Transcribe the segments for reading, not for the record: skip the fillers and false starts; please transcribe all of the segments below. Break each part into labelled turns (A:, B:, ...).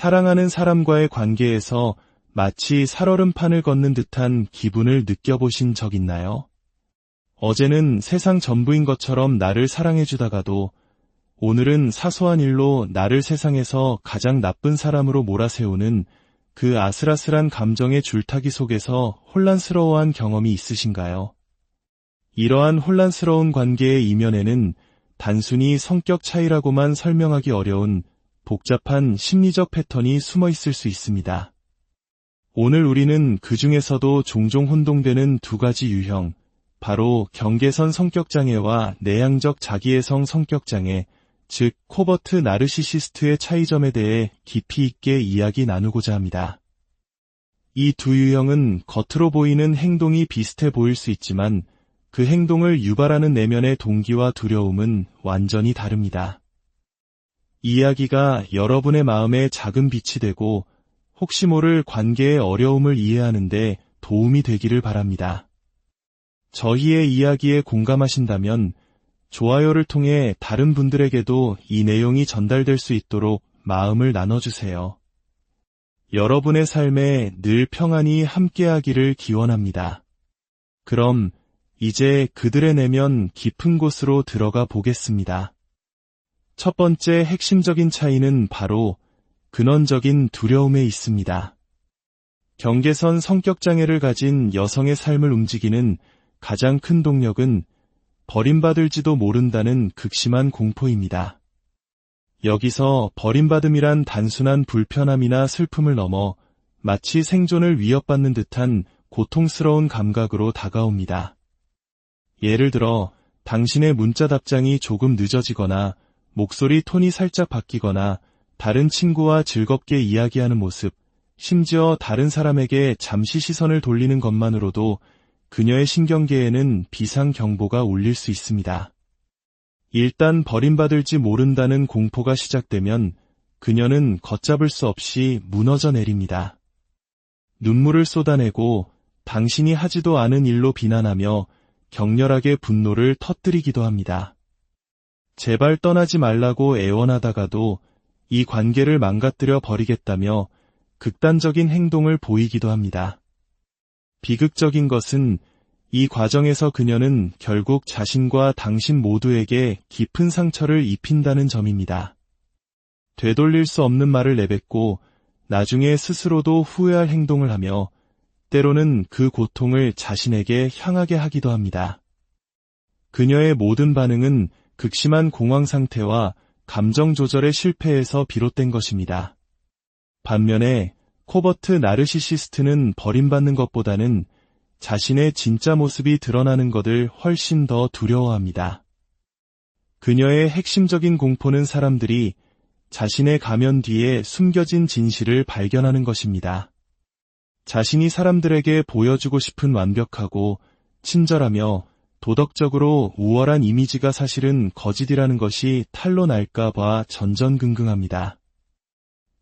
A: 사랑하는 사람과의 관계에서 마치 살얼음판을 걷는 듯한 기분을 느껴보신 적 있나요? 어제는 세상 전부인 것처럼 나를 사랑해주다가도 오늘은 사소한 일로 나를 세상에서 가장 나쁜 사람으로 몰아세우는 그 아슬아슬한 감정의 줄타기 속에서 혼란스러워한 경험이 있으신가요? 이러한 혼란스러운 관계의 이면에는 단순히 성격 차이라고만 설명하기 어려운 복잡한 심리적 패턴이 숨어 있을 수 있습니다. 오늘 우리는 그 중에서도 종종 혼동되는 두 가지 유형, 바로 경계선 성격장애와 내향적 자기애성 성격장애, 즉 코버트 나르시시스트의 차이점에 대해 깊이 있게 이야기 나누고자 합니다. 이 두 유형은 겉으로 보이는 행동이 비슷해 보일 수 있지만 그 행동을 유발하는 내면의 동기와 두려움은 완전히 다릅니다. 이야기가 여러분의 마음에 작은 빛이 되고 혹시 모를 관계의 어려움을 이해하는 데 도움이 되기를 바랍니다. 저희의 이야기에 공감하신다면 좋아요를 통해 다른 분들에게도 이 내용이 전달될 수 있도록 마음을 나눠주세요. 여러분의 삶에 늘 평안이 함께하기를 기원합니다. 그럼 이제 그들의 내면 깊은 곳으로 들어가 보겠습니다. 첫 번째 핵심적인 차이는 바로 근원적인 두려움에 있습니다. 경계선 성격장애를 가진 여성의 삶을 움직이는 가장 큰 동력은 버림받을지도 모른다는 극심한 공포입니다. 여기서 버림받음이란 단순한 불편함이나 슬픔을 넘어 마치 생존을 위협받는 듯한 고통스러운 감각으로 다가옵니다. 예를 들어 당신의 문자 답장이 조금 늦어지거나 목소리 톤이 살짝 바뀌거나 다른 친구와 즐겁게 이야기하는 모습, 심지어 다른 사람에게 잠시 시선을 돌리는 것만으로도 그녀의 신경계에는 비상경보가 울릴 수 있습니다. 일단 버림받을지 모른다는 공포가 시작되면 그녀는 걷잡을 수 없이 무너져 내립니다. 눈물을 쏟아내고 당신이 하지도 않은 일로 비난하며 격렬하게 분노를 터뜨리기도 합니다. 제발 떠나지 말라고 애원하다가도 이 관계를 망가뜨려 버리겠다며 극단적인 행동을 보이기도 합니다. 비극적인 것은 이 과정에서 그녀는 결국 자신과 당신 모두에게 깊은 상처를 입힌다는 점입니다. 되돌릴 수 없는 말을 내뱉고 나중에 스스로도 후회할 행동을 하며 때로는 그 고통을 자신에게 향하게 하기도 합니다. 그녀의 모든 반응은 극심한 공황 상태와 감정 조절의 실패에서 비롯된 것입니다. 반면에 코버트 나르시시스트는 버림받는 것보다는 자신의 진짜 모습이 드러나는 것을 훨씬 더 두려워합니다. 그녀의 핵심적인 공포는 사람들이 자신의 가면 뒤에 숨겨진 진실을 발견하는 것입니다. 자신이 사람들에게 보여주고 싶은 완벽하고 친절하며 도덕적으로 우월한 이미지가 사실은 거짓이라는 것이 탄로 날까 봐 전전긍긍합니다.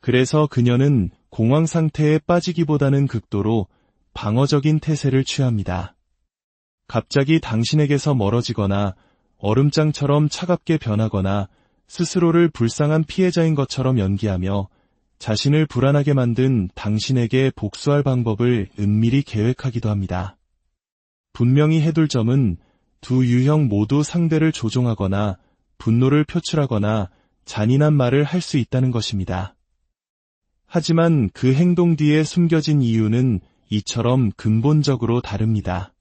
A: 그래서 그녀는 공황 상태에 빠지기보다는 극도로 방어적인 태세를 취합니다. 갑자기 당신에게서 멀어지거나 얼음장처럼 차갑게 변하거나 스스로를 불쌍한 피해자인 것처럼 연기하며 자신을 불안하게 만든 당신에게 복수할 방법을 은밀히 계획하기도 합니다. 분명히 해둘 점은 두 유형 모두 상대를 조종하거나 분노를 표출하거나 잔인한 말을 할 수 있다는 것입니다. 하지만 그 행동 뒤에 숨겨진 이유는 이처럼 근본적으로 다릅니다.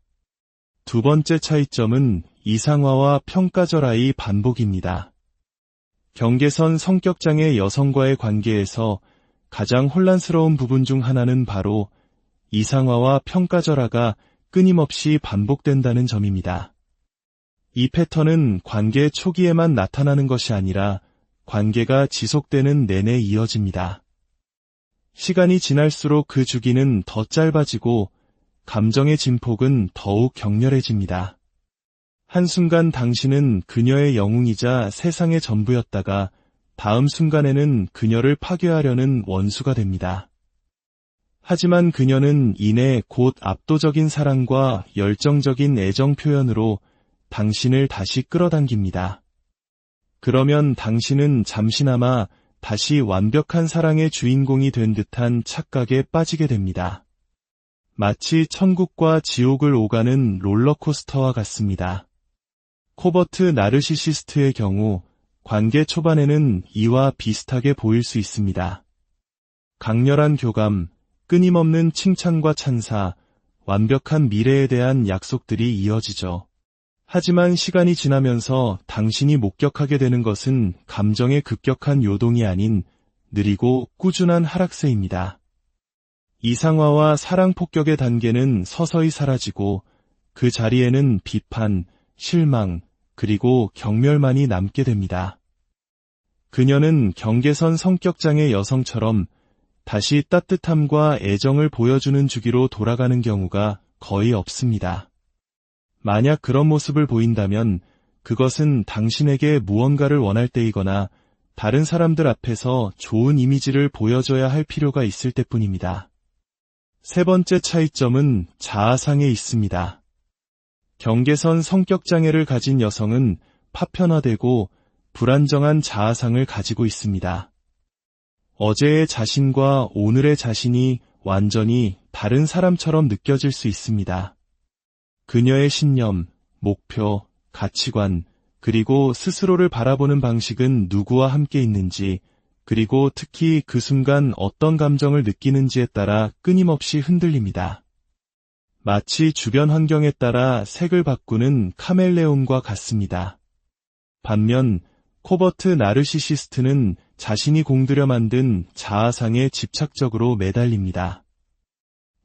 A: 두 번째 차이점은 이상화와 평가절하의 반복입니다. 경계선 성격장애 여성과의 관계에서 가장 혼란스러운 부분 중 하나는 바로 이상화와 평가절하가 끊임없이 반복된다는 점입니다. 이 패턴은 관계 초기에만 나타나는 것이 아니라 관계가 지속되는 내내 이어집니다. 시간이 지날수록 그 주기는 더 짧아지고 감정의 진폭은 더욱 격렬해집니다. 한순간 당신은 그녀의 영웅이자 세상의 전부였다가 다음 순간에는 그녀를 파괴하려는 원수가 됩니다. 하지만 그녀는 이내 곧 압도적인 사랑과 열정적인 애정 표현으로 당신을 다시 끌어당깁니다. 그러면 당신은 잠시나마 다시 완벽한 사랑의 주인공이 된 듯한 착각에 빠지게 됩니다. 마치 천국과 지옥을 오가는 롤러코스터와 같습니다. 코버트 나르시시스트의 경우 관계 초반에는 이와 비슷하게 보일 수 있습니다. 강렬한 교감, 끊임없는 칭찬과 찬사, 완벽한 미래에 대한 약속들이 이어지죠. 하지만 시간이 지나면서 당신이 목격하게 되는 것은 감정의 급격한 요동이 아닌 느리고 꾸준한 하락세입니다. 이상화와 사랑 폭격의 단계는 서서히 사라지고 그 자리에는 비판, 실망, 그리고 경멸만이 남게 됩니다. 그녀는 경계선 성격장애 여성처럼 다시 따뜻함과 애정을 보여주는 주기로 돌아가는 경우가 거의 없습니다. 만약 그런 모습을 보인다면 그것은 당신에게 무언가를 원할 때이거나 다른 사람들 앞에서 좋은 이미지를 보여줘야 할 필요가 있을 때뿐입니다. 세 번째 차이점은 자아상에 있습니다. 경계선 성격장애를 가진 여성은 파편화되고 불안정한 자아상을 가지고 있습니다. 어제의 자신과 오늘의 자신이 완전히 다른 사람처럼 느껴질 수 있습니다. 그녀의 신념, 목표, 가치관, 그리고 스스로를 바라보는 방식은 누구와 함께 있는지, 그리고 특히 그 순간 어떤 감정을 느끼는지에 따라 끊임없이 흔들립니다. 마치 주변 환경에 따라 색을 바꾸는 카멜레온과 같습니다. 반면 코버트 나르시시스트는 자신이 공들여 만든 자아상에 집착적으로 매달립니다.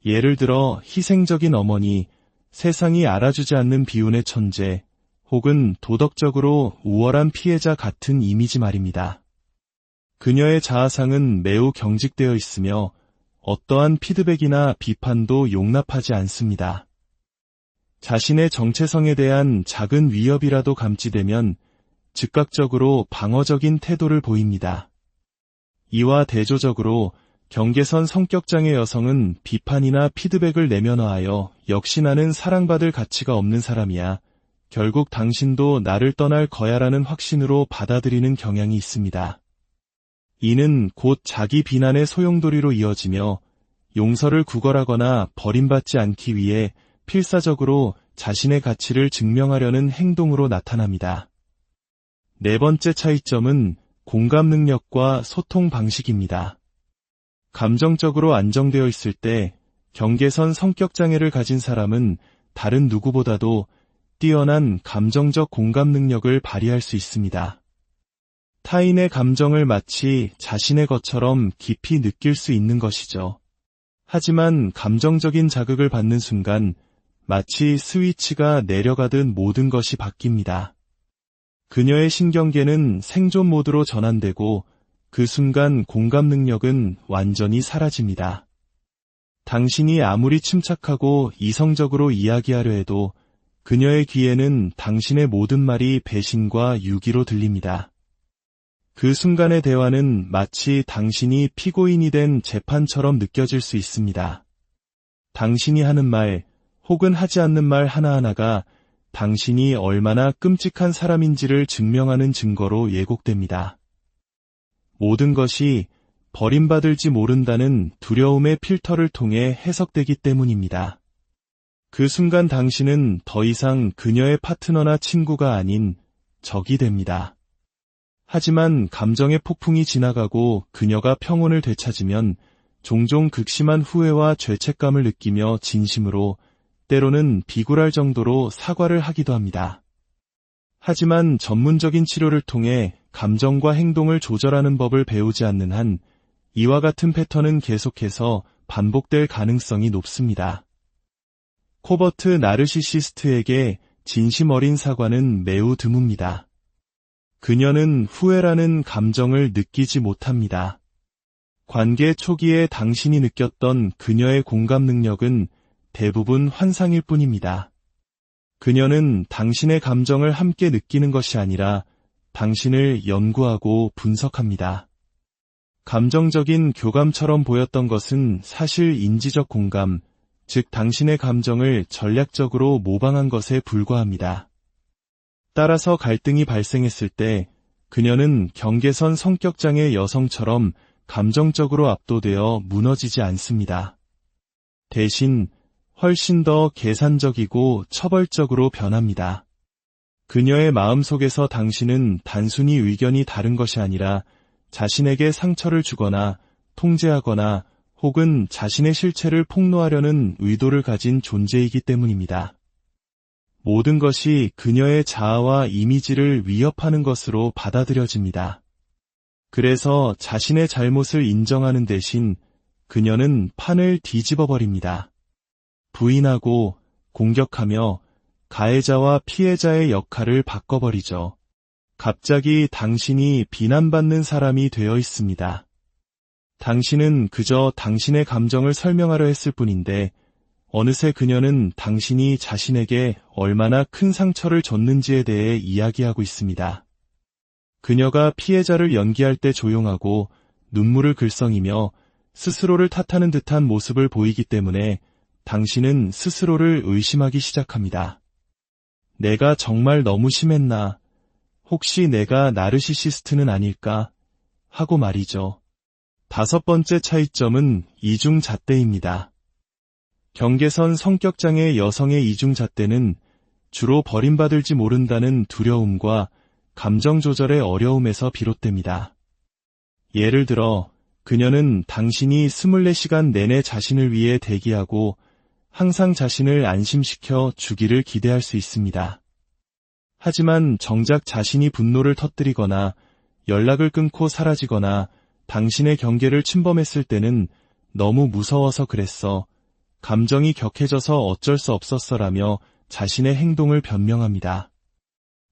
A: 예를 들어 희생적인 어머니, 세상이 알아주지 않는 비운의 천재, 혹은 도덕적으로 우월한 피해자 같은 이미지 말입니다. 그녀의 자아상은 매우 경직되어 있으며 어떠한 피드백이나 비판도 용납하지 않습니다. 자신의 정체성에 대한 작은 위협이라도 감지되면 즉각적으로 방어적인 태도를 보입니다. 이와 대조적으로 경계선 성격장애 여성은 비판이나 피드백을 내면화하여 역시 나는 사랑받을 가치가 없는 사람이야. 결국 당신도 나를 떠날 거야라는 확신으로 받아들이는 경향이 있습니다. 이는 곧 자기 비난의 소용돌이로 이어지며 용서를 구걸하거나 버림받지 않기 위해 필사적으로 자신의 가치를 증명하려는 행동으로 나타납니다. 네 번째 차이점은 공감 능력과 소통 방식입니다. 감정적으로 안정되어 있을 때 경계선 성격장애를 가진 사람은 다른 누구보다도 뛰어난 감정적 공감 능력을 발휘할 수 있습니다. 타인의 감정을 마치 자신의 것처럼 깊이 느낄 수 있는 것이죠. 하지만 감정적인 자극을 받는 순간 마치 스위치가 내려가듯 모든 것이 바뀝니다. 그녀의 신경계는 생존 모드로 전환되고 그 순간 공감 능력은 완전히 사라집니다. 당신이 아무리 침착하고 이성적으로 이야기하려 해도 그녀의 귀에는 당신의 모든 말이 배신과 유기로 들립니다. 그 순간의 대화는 마치 당신이 피고인이 된 재판처럼 느껴질 수 있습니다. 당신이 하는 말 혹은 하지 않는 말 하나하나가 당신이 얼마나 끔찍한 사람인지를 증명하는 증거로 예곡됩니다. 모든 것이 버림받을지 모른다는 두려움의 필터를 통해 해석되기 때문입니다. 그 순간 당신은 더 이상 그녀의 파트너나 친구가 아닌 적이 됩니다. 하지만 감정의 폭풍이 지나가고 그녀가 평온을 되찾으면 종종 극심한 후회와 죄책감을 느끼며 진심으로 때로는 비굴할 정도로 사과를 하기도 합니다. 하지만 전문적인 치료를 통해 감정과 행동을 조절하는 법을 배우지 않는 한 이와 같은 패턴은 계속해서 반복될 가능성이 높습니다. 코버트 나르시시스트에게 진심 어린 사과는 매우 드뭅니다. 그녀는 후회라는 감정을 느끼지 못합니다. 관계 초기에 당신이 느꼈던 그녀의 공감 능력은 대부분 환상일 뿐입니다. 그녀는 당신의 감정을 함께 느끼는 것이 아니라 당신을 연구하고 분석합니다. 감정적인 교감처럼 보였던 것은 사실 인지적 공감, 즉 당신의 감정을 전략적으로 모방한 것에 불과합니다. 따라서 갈등이 발생했을 때 그녀는 경계선 성격장애 여성처럼 감정적으로 압도되어 무너지지 않습니다. 대신 훨씬 더 계산적이고 처벌적으로 변합니다. 그녀의 마음속에서 당신은 단순히 의견이 다른 것이 아니라 자신에게 상처를 주거나 통제하거나 혹은 자신의 실체를 폭로하려는 의도를 가진 존재이기 때문입니다. 모든 것이 그녀의 자아와 이미지를 위협하는 것으로 받아들여집니다. 그래서 자신의 잘못을 인정하는 대신 그녀는 판을 뒤집어 버립니다. 부인하고 공격하며 가해자와 피해자의 역할을 바꿔버리죠. 갑자기 당신이 비난받는 사람이 되어 있습니다. 당신은 그저 당신의 감정을 설명하려 했을 뿐인데 어느새 그녀는 당신이 자신에게 얼마나 큰 상처를 줬는지에 대해 이야기하고 있습니다. 그녀가 피해자를 연기할 때 조용하고 눈물을 글썽이며 스스로를 탓하는 듯한 모습을 보이기 때문에 당신은 스스로를 의심하기 시작합니다. 내가 정말 너무 심했나? 혹시 내가 나르시시스트는 아닐까? 하고 말이죠. 5번째 차이점은 이중잣대입니다. 경계선 성격장애 여성의 이중잣대는 주로 버림받을지 모른다는 두려움과 감정 조절의 어려움에서 비롯됩니다. 예를 들어 그녀는 당신이 24시간 내내 자신을 위해 대기하고 항상 자신을 안심시켜 주기를 기대할 수 있습니다. 하지만 정작 자신이 분노를 터뜨리거나 연락을 끊고 사라지거나 당신의 경계를 침범했을 때는 너무 무서워서 그랬어. 감정이 격해져서 어쩔 수 없었어라며 자신의 행동을 변명합니다.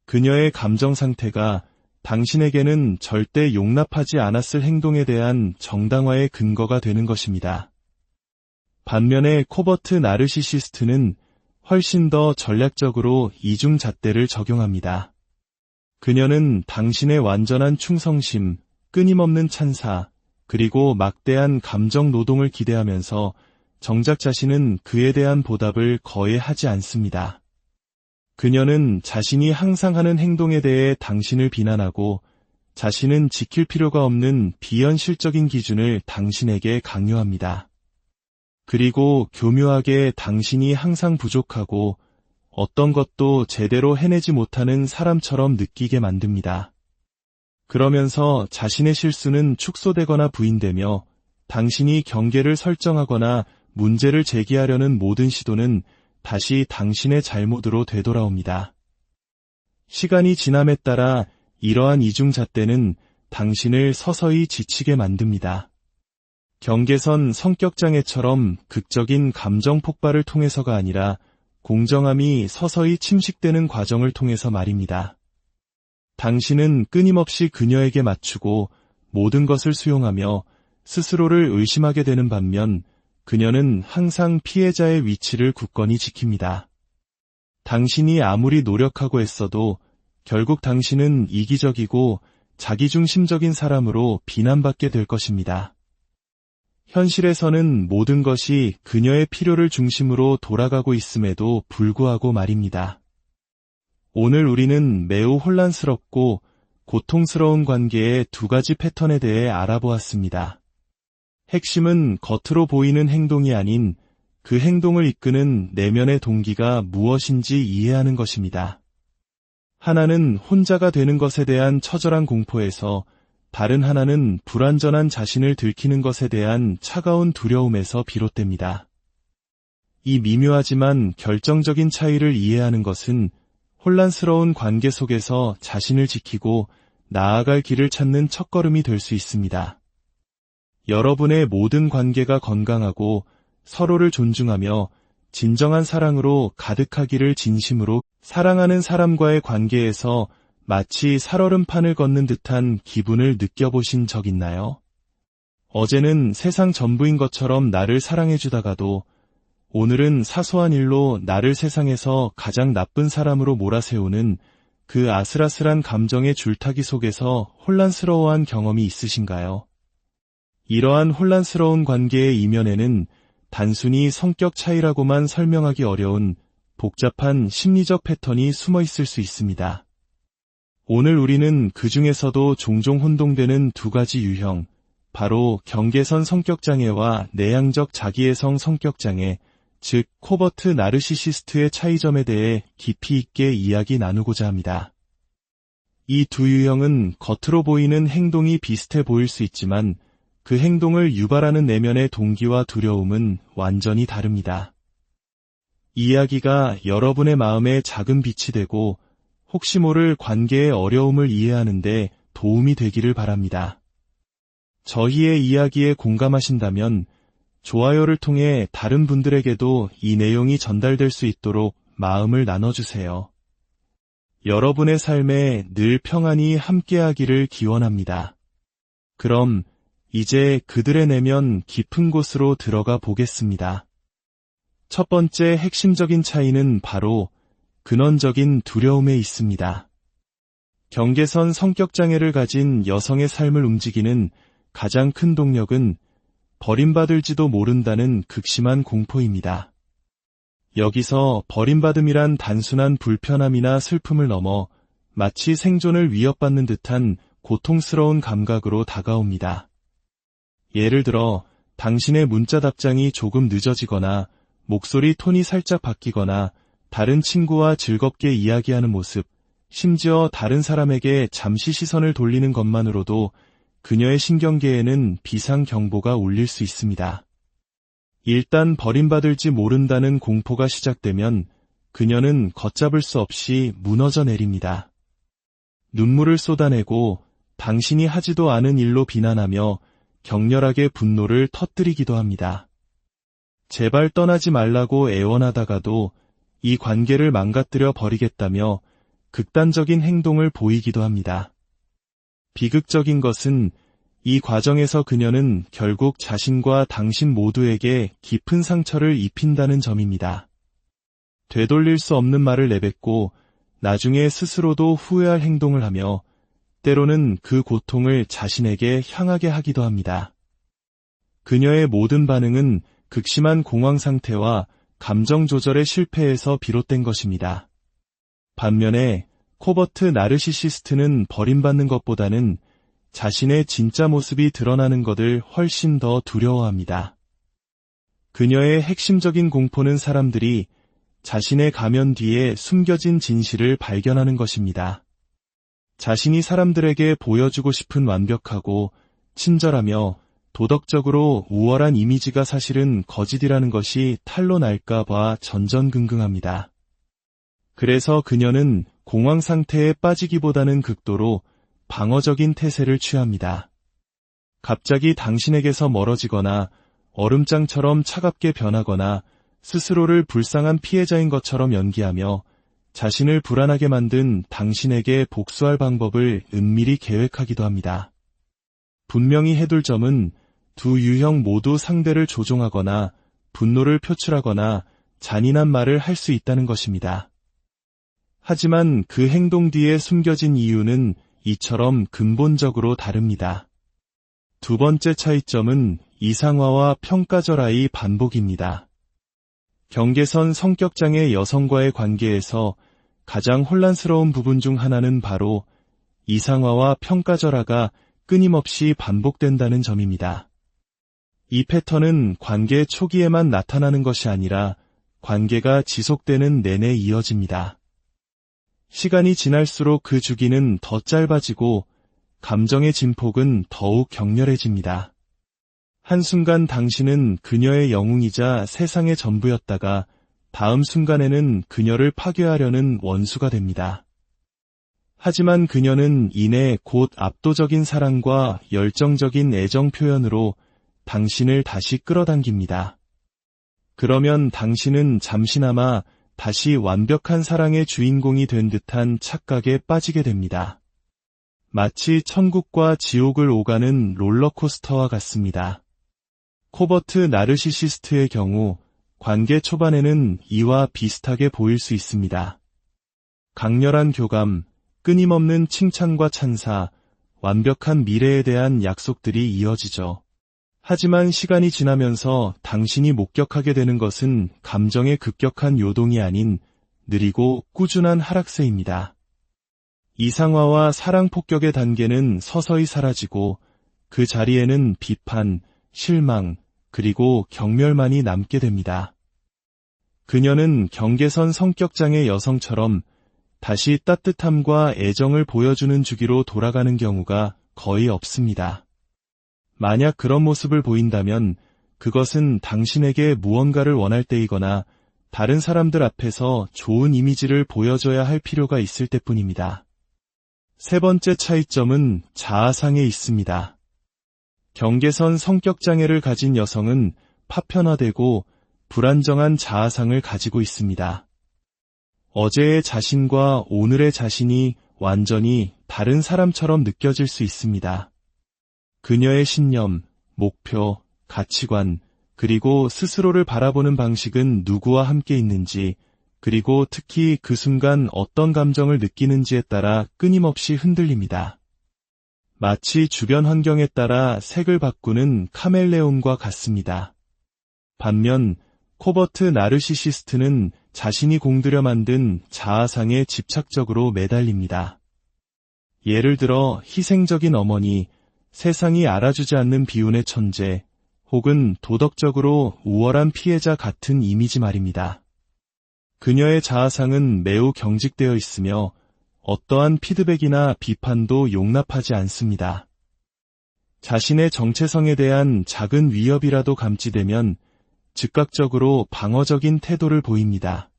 A: 그녀의 감정 상태가 당신에게는 절대 용납하지 않았을 행동에 대한 정당화의 근거가 되는 것입니다. 반면에 코버트 나르시시스트는 훨씬 더 전략적으로 이중잣대를 적용합니다. 그녀는 당신의 완전한 충성심, 끊임없는 찬사, 그리고 막대한 감정 노동을 기대하면서 정작 자신은 그에 대한 보답을 거의 하지 않습니다. 그녀는 자신이 항상 하는 행동에 대해 당신을 비난하고 자신은 지킬 필요가 없는 비현실적인 기준을 당신에게 강요합니다. 그리고 교묘하게 당신이 항상 부족하고 어떤 것도 제대로 해내지 못하는 사람처럼 느끼게 만듭니다. 그러면서 자신의 실수는 축소되거나 부인되며 당신이 경계를 설정하거나 문제를 제기하려는 모든 시도는 다시 당신의 잘못으로 되돌아옵니다. 시간이 지남에 따라 이러한 이중잣대는 당신을 서서히 지치게 만듭니다. 경계선 성격장애처럼 극적인 감정 폭발을 통해서가 아니라 공정함이 서서히 침식되는 과정을 통해서 말입니다. 당신은 끊임없이 그녀에게 맞추고 모든 것을 수용하며 스스로를 의심하게 되는 반면 그녀는 항상 피해자의 위치를 굳건히 지킵니다. 당신이 아무리 노력하고 애써도 결국 당신은 이기적이고 자기중심적인 사람으로 비난받게 될 것입니다. 현실에서는 모든 것이 그녀의 필요를 중심으로 돌아가고 있음에도 불구하고 말입니다. 오늘 우리는 매우 혼란스럽고 고통스러운 관계의 2가지 패턴에 대해 알아보았습니다. 핵심은 겉으로 보이는 행동이 아닌 그 행동을 이끄는 내면의 동기가 무엇인지 이해하는 것입니다. 하나는 혼자가 되는 것에 대한 처절한 공포에서 다른 하나는 불완전한 자신을 들키는 것에 대한 차가운 두려움에서 비롯됩니다. 이 미묘하지만 결정적인 차이를 이해하는 것은 혼란스러운 관계 속에서 자신을 지키고 나아갈 길을 찾는 첫걸음이 될 수 있습니다. 여러분의 모든 관계가 건강하고 서로를 존중하며 진정한 사랑으로 가득하기를 진심으로 사랑하는 사람과의 관계에서 마치 살얼음판을 걷는 듯한 기분을 느껴보신 적 있나요? 어제는 세상 전부인 것처럼 나를 사랑해주다가도 오늘은 사소한 일로 나를 세상에서 가장 나쁜 사람으로 몰아세우는 그 아슬아슬한 감정의 줄타기 속에서 혼란스러워한 경험이 있으신가요? 이러한 혼란스러운 관계의 이면에는 단순히 성격 차이라고만 설명하기 어려운 복잡한 심리적 패턴이 숨어 있을 수 있습니다. 오늘 우리는 그 중에서도 종종 혼동되는 두 가지 유형, 바로 경계선 성격장애와 내향적 자기애성 성격장애, 즉 코버트 나르시시스트의 차이점에 대해 깊이 있게 이야기 나누고자 합니다. 이 두 유형은 겉으로 보이는 행동이 비슷해 보일 수 있지만 그 행동을 유발하는 내면의 동기와 두려움은 완전히 다릅니다. 이 이야기가 여러분의 마음에 작은 빛이 되고 혹시 모를 관계의 어려움을 이해하는 데 도움이 되기를 바랍니다. 저희의 이야기에 공감하신다면 좋아요를 통해 다른 분들에게도 이 내용이 전달될 수 있도록 마음을 나눠주세요. 여러분의 삶에 늘 평안이 함께하기를 기원합니다. 그럼 이제 그들의 내면 깊은 곳으로 들어가 보겠습니다. 첫 번째 핵심적인 차이는 바로 근원적인 두려움에 있습니다. 경계선 성격장애를 가진 여성의 삶을 움직이는 가장 큰 동력은 버림받을지도 모른다는 극심한 공포입니다. 여기서 버림받음이란 단순한 불편함이나 슬픔을 넘어 마치 생존을 위협받는 듯한 고통스러운 감각으로 다가옵니다. 예를 들어 당신의 문자 답장이 조금 늦어지거나 목소리 톤이 살짝 바뀌거나 다른 친구와 즐겁게 이야기하는 모습, 심지어 다른 사람에게 잠시 시선을 돌리는 것만으로도 그녀의 신경계에는 비상경보가 울릴 수 있습니다. 일단 버림받을지 모른다는 공포가 시작되면 그녀는 걷잡을 수 없이 무너져 내립니다. 눈물을 쏟아내고 당신이 하지도 않은 일로 비난하며 격렬하게 분노를 터뜨리기도 합니다. 제발 떠나지 말라고 애원하다가도 이 관계를 망가뜨려 버리겠다며 극단적인 행동을 보이기도 합니다. 비극적인 것은 이 과정에서 그녀는 결국 자신과 당신 모두에게 깊은 상처를 입힌다는 점입니다. 되돌릴 수 없는 말을 내뱉고 나중에 스스로도 후회할 행동을 하며 때로는 그 고통을 자신에게 향하게 하기도 합니다. 그녀의 모든 반응은 극심한 공황 상태와 감정 조절의 실패에서 비롯된 것입니다. 반면에 코버트 나르시시스트는 버림받는 것보다는 자신의 진짜 모습이 드러나는 것을 훨씬 더 두려워합니다. 그녀의 핵심적인 공포는 사람들이 자신의 가면 뒤에 숨겨진 진실을 발견하는 것입니다. 자신이 사람들에게 보여주고 싶은 완벽하고 친절하며 도덕적으로 우월한 이미지가 사실은 거짓이라는 것이 탄로 날까 봐 전전긍긍합니다. 그래서 그녀는 공황 상태에 빠지기보다는 극도로 방어적인 태세를 취합니다. 갑자기 당신에게서 멀어지거나 얼음장처럼 차갑게 변하거나 스스로를 불쌍한 피해자인 것처럼 연기하며 자신을 불안하게 만든 당신에게 복수할 방법을 은밀히 계획하기도 합니다. 분명히 해둘 점은 두 유형 모두 상대를 조종하거나 분노를 표출하거나 잔인한 말을 할 수 있다는 것입니다. 하지만 그 행동 뒤에 숨겨진 이유는 이처럼 근본적으로 다릅니다. 두 번째 차이점은 이상화와 평가절하의 반복입니다. 경계선 성격장애 여성과의 관계에서 가장 혼란스러운 부분 중 하나는 바로 이상화와 평가절하가 끊임없이 반복된다는 점입니다. 이 패턴은 관계 초기에만 나타나는 것이 아니라 관계가 지속되는 내내 이어집니다. 시간이 지날수록 그 주기는 더 짧아지고 감정의 진폭은 더욱 격렬해집니다. 한순간 당신은 그녀의 영웅이자 세상의 전부였다가 다음 순간에는 그녀를 파괴하려는 원수가 됩니다. 하지만 그녀는 이내 곧 압도적인 사랑과 열정적인 애정 표현으로 당신을 다시 끌어당깁니다. 그러면 당신은 잠시나마 다시 완벽한 사랑의 주인공이 된 듯한 착각에 빠지게 됩니다. 마치 천국과 지옥을 오가는 롤러코스터와 같습니다. 코버트 나르시시스트의 경우 관계 초반에는 이와 비슷하게 보일 수 있습니다. 강렬한 교감, 끊임없는 칭찬과 찬사, 완벽한 미래에 대한 약속들이 이어지죠. 하지만 시간이 지나면서 당신이 목격하게 되는 것은 감정의 급격한 요동이 아닌 느리고 꾸준한 하락세입니다. 이상화와 사랑 폭격의 단계는 서서히 사라지고 그 자리에는 비판, 실망, 그리고 경멸만이 남게 됩니다. 그녀는 경계선 성격장애 여성처럼 다시 따뜻함과 애정을 보여주는 주기로 돌아가는 경우가 거의 없습니다. 만약 그런 모습을 보인다면 그것은 당신에게 무언가를 원할 때이거나 다른 사람들 앞에서 좋은 이미지를 보여줘야 할 필요가 있을 때뿐입니다. 세 번째 차이점은 자아상에 있습니다. 경계선 성격장애를 가진 여성은 파편화되고 불안정한 자아상을 가지고 있습니다. 어제의 자신과 오늘의 자신이 완전히 다른 사람처럼 느껴질 수 있습니다. 그녀의 신념, 목표, 가치관, 그리고 스스로를 바라보는 방식은 누구와 함께 있는지, 그리고 특히 그 순간 어떤 감정을 느끼는지에 따라 끊임없이 흔들립니다. 마치 주변 환경에 따라 색을 바꾸는 카멜레온과 같습니다. 반면 코버트 나르시시스트는 자신이 공들여 만든 자아상에 집착적으로 매달립니다. 예를 들어 희생적인 어머니, 세상이 알아주지 않는 비운의 천재, 혹은 도덕적으로 우월한 피해자 같은 이미지 말입니다. 그녀의 자아상은 매우 경직되어 있으며 어떠한 피드백이나 비판도 용납하지 않습니다. 자신의 정체성에 대한 작은 위협이라도 감지되면 즉각적으로 방어적인 태도를 보입니다.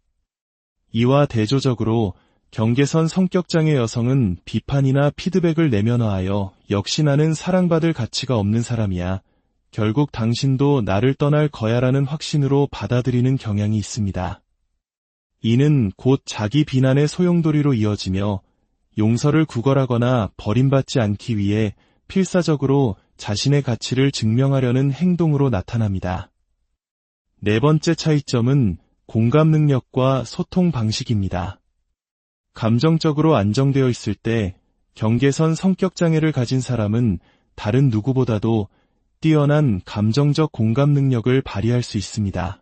A: 이와 대조적으로 경계선 성격장애 여성은 비판이나 피드백을 내면화하여 역시 나는 사랑받을 가치가 없는 사람이야. 결국 당신도 나를 떠날 거야라는 확신으로 받아들이는 경향이 있습니다. 이는 곧 자기 비난의 소용돌이로 이어지며 용서를 구걸하거나 버림받지 않기 위해 필사적으로 자신의 가치를 증명하려는 행동으로 나타납니다. 네 번째 차이점은 공감 능력과 소통 방식입니다. 감정적으로 안정되어 있을 때 경계선 성격장애를 가진 사람은 다른 누구보다도 뛰어난 감정적 공감 능력을 발휘할 수 있습니다.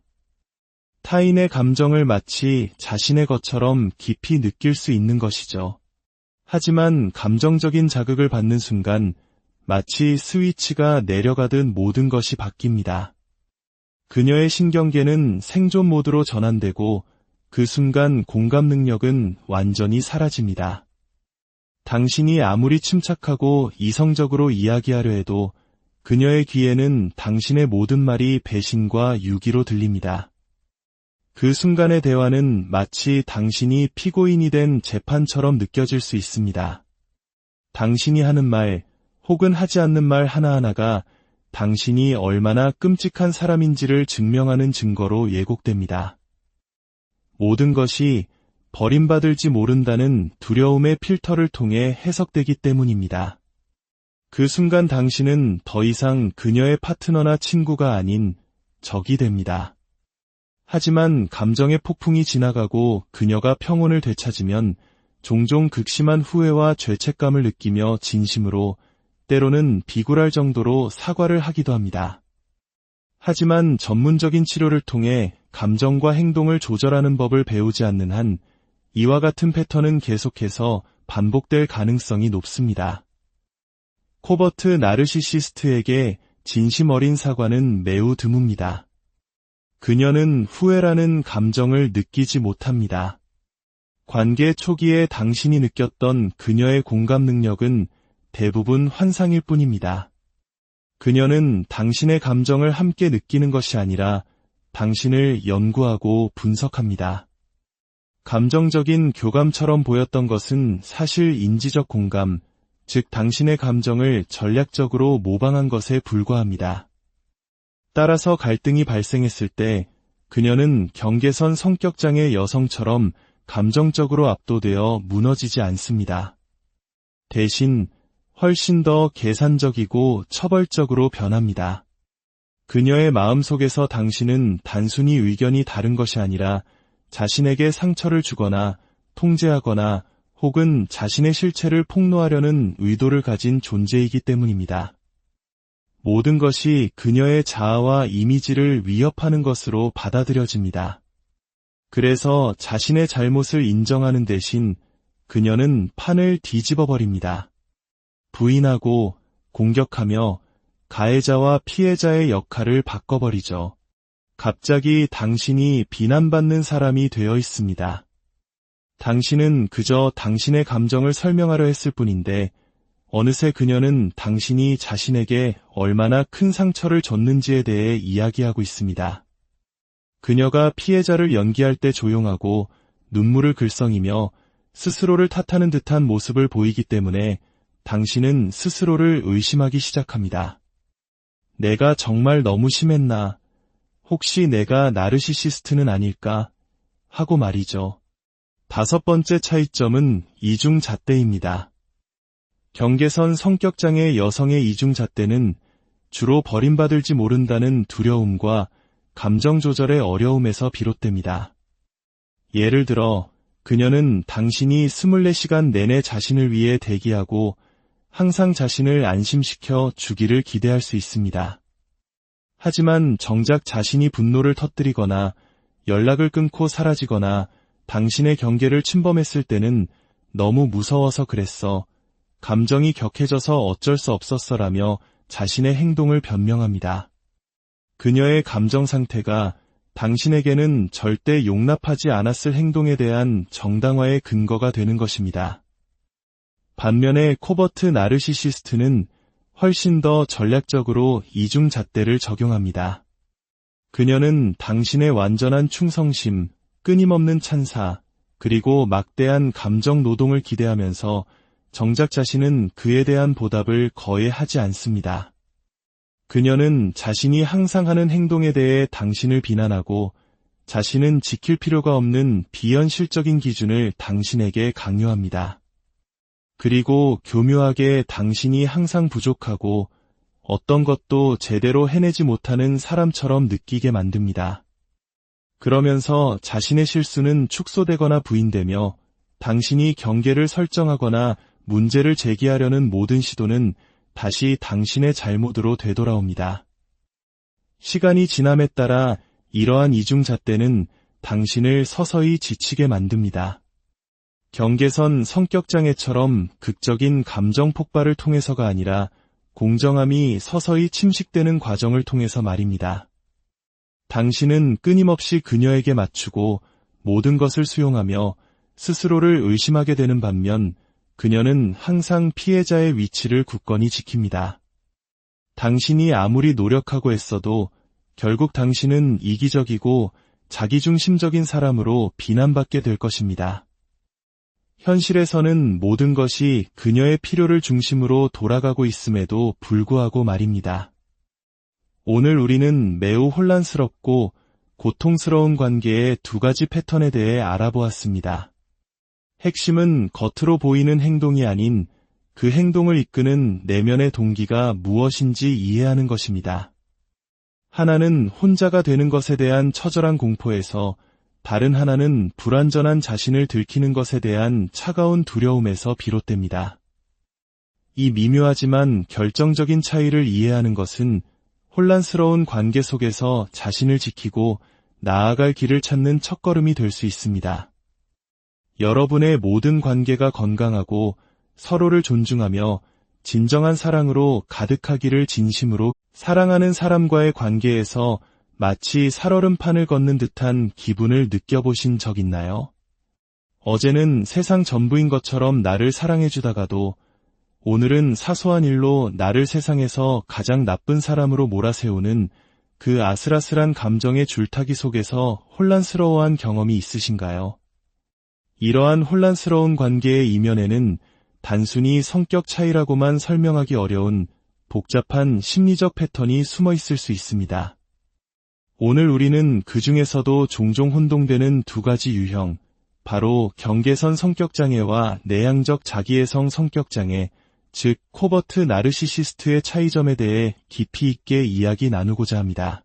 A: 타인의 감정을 마치 자신의 것처럼 깊이 느낄 수 있는 것이죠. 하지만 감정적인 자극을 받는 순간 마치 스위치가 내려가듯 모든 것이 바뀝니다. 그녀의 신경계는 생존 모드로 전환되고 그 순간 공감 능력은 완전히 사라집니다. 당신이 아무리 침착하고 이성적으로 이야기하려 해도 그녀의 귀에는 당신의 모든 말이 배신과 유기로 들립니다. 그 순간의 대화는 마치 당신이 피고인이 된 재판처럼 느껴질 수 있습니다. 당신이 하는 말 혹은 하지 않는 말 하나하나가 당신이 얼마나 끔찍한 사람인지를 증명하는 증거로 예곡됩니다. 모든 것이 버림받을지 모른다는 두려움의 필터를 통해 해석되기 때문입니다. 그 순간 당신은 더 이상 그녀의 파트너나 친구가 아닌 적이 됩니다. 하지만 감정의 폭풍이 지나가고 그녀가 평온을 되찾으면 종종 극심한 후회와 죄책감을 느끼며 진심으로 때로는 비굴할 정도로 사과를 하기도 합니다. 하지만 전문적인 치료를 통해 감정과 행동을 조절하는 법을 배우지 않는 한 이와 같은 패턴은 계속해서 반복될 가능성이 높습니다. 코버트 나르시시스트에게 진심 어린 사과는 매우 드뭅니다. 그녀는 후회라는 감정을 느끼지 못합니다. 관계 초기에 당신이 느꼈던 그녀의 공감 능력은 대부분 환상일 뿐입니다. 그녀는 당신의 감정을 함께 느끼는 것이 아니라 당신을 연구하고 분석합니다. 감정적인 교감처럼 보였던 것은 사실 인지적 공감, 즉 당신의 감정을 전략적으로 모방한 것에 불과합니다. 따라서 갈등이 발생했을 때 그녀는 경계선 성격장애 여성처럼 감정적으로 압도되어 무너지지 않습니다. 대신 훨씬 더 계산적이고 처벌적으로 변합니다. 그녀의 마음속에서 당신은 단순히 의견이 다른 것이 아니라 자신에게 상처를 주거나 통제하거나 혹은 자신의 실체를 폭로하려는 의도를 가진 존재이기 때문입니다. 모든 것이 그녀의 자아와 이미지를 위협하는 것으로 받아들여집니다. 그래서 자신의 잘못을 인정하는 대신 그녀는 판을 뒤집어 버립니다. 부인하고 공격하며 가해자와 피해자의 역할을 바꿔버리죠. 갑자기 당신이 비난받는 사람이 되어 있습니다. 당신은 그저 당신의 감정을 설명하려 했을 뿐인데 어느새 그녀는 당신이 자신에게 얼마나 큰 상처를 줬는지에 대해 이야기하고 있습니다. 그녀가 피해자를 연기할 때 조용하고 눈물을 글썽이며 스스로를 탓하는 듯한 모습을 보이기 때문에 당신은 스스로를 의심하기 시작합니다. 내가 정말 너무 심했나? 혹시 내가 나르시시스트는 아닐까? 하고 말이죠. 5번째 차이점은 이중잣대입니다. 경계선 성격장애 여성의 이중잣대는 주로 버림받을지 모른다는 두려움과 감정 조절의 어려움에서 비롯됩니다. 예를 들어 그녀는 당신이 24시간 내내 자신을 위해 대기하고 항상 자신을 안심시켜 주기를 기대할 수 있습니다. 하지만 정작 자신이 분노를 터뜨리거나 연락을 끊고 사라지거나 당신의 경계를 침범했을 때는 너무 무서워서 그랬어. 감정이 격해져서 어쩔 수 없었어라며 자신의 행동을 변명합니다. 그녀의 감정 상태가 당신에게는 절대 용납하지 않았을 행동에 대한 정당화의 근거가 되는 것입니다. 반면에 코버트 나르시시스트는 훨씬 더 전략적으로 이중잣대를 적용합니다. 그녀는 당신의 완전한 충성심, 끊임없는 찬사, 그리고 막대한 감정 노동을 기대하면서 정작 자신은 그에 대한 보답을 거의 하지 않습니다. 그녀는 자신이 항상 하는 행동에 대해 당신을 비난하고 자신은 지킬 필요가 없는 비현실적인 기준을 당신에게 강요합니다. 그리고 교묘하게 당신이 항상 부족하고 어떤 것도 제대로 해내지 못하는 사람처럼 느끼게 만듭니다. 그러면서 자신의 실수는 축소되거나 부인되며 당신이 경계를 설정하거나 문제를 제기하려는 모든 시도는 다시 당신의 잘못으로 되돌아옵니다. 시간이 지남에 따라 이러한 이중잣대는 당신을 서서히 지치게 만듭니다. 경계선 성격장애처럼 극적인 감정 폭발을 통해서가 아니라 공정함이 서서히 침식되는 과정을 통해서 말입니다. 당신은 끊임없이 그녀에게 맞추고 모든 것을 수용하며 스스로를 의심하게 되는 반면 그녀는 항상 피해자의 위치를 굳건히 지킵니다. 당신이 아무리 노력하고 애써도 결국 당신은 이기적이고 자기중심적인 사람으로 비난받게 될 것입니다. 현실에서는 모든 것이 그녀의 필요를 중심으로 돌아가고 있음에도 불구하고 말입니다. 오늘 우리는 매우 혼란스럽고 고통스러운 관계의 2가지 패턴에 대해 알아보았습니다. 핵심은 겉으로 보이는 행동이 아닌 그 행동을 이끄는 내면의 동기가 무엇인지 이해하는 것입니다. 하나는 혼자가 되는 것에 대한 처절한 공포에서 다른 하나는 불완전한 자신을 들키는 것에 대한 차가운 두려움에서 비롯됩니다. 이 미묘하지만 결정적인 차이를 이해하는 것은 혼란스러운 관계 속에서 자신을 지키고 나아갈 길을 찾는 첫걸음이 될 수 있습니다. 여러분의 모든 관계가 건강하고 서로를 존중하며 진정한 사랑으로 가득하기를 진심으로 사랑하는 사람과의 관계에서 마치 살얼음판을 걷는 듯한 기분을 느껴보신 적 있나요? 어제는 세상 전부인 것처럼 나를 사랑해주다가도 오늘은 사소한 일로 나를 세상에서 가장 나쁜 사람으로 몰아세우는 그 아슬아슬한 감정의 줄타기 속에서 혼란스러워한 경험이 있으신가요? 이러한 혼란스러운 관계의 이면에는 단순히 성격 차이라고만 설명하기 어려운 복잡한 심리적 패턴이 숨어 있을 수 있습니다. 오늘 우리는 그 중에서도 종종 혼동되는 2가지 유형, 바로 경계선 성격장애와 내향적 자기애성 성격장애, 즉 코버트 나르시시스트의 차이점에 대해 깊이 있게 이야기 나누고자 합니다.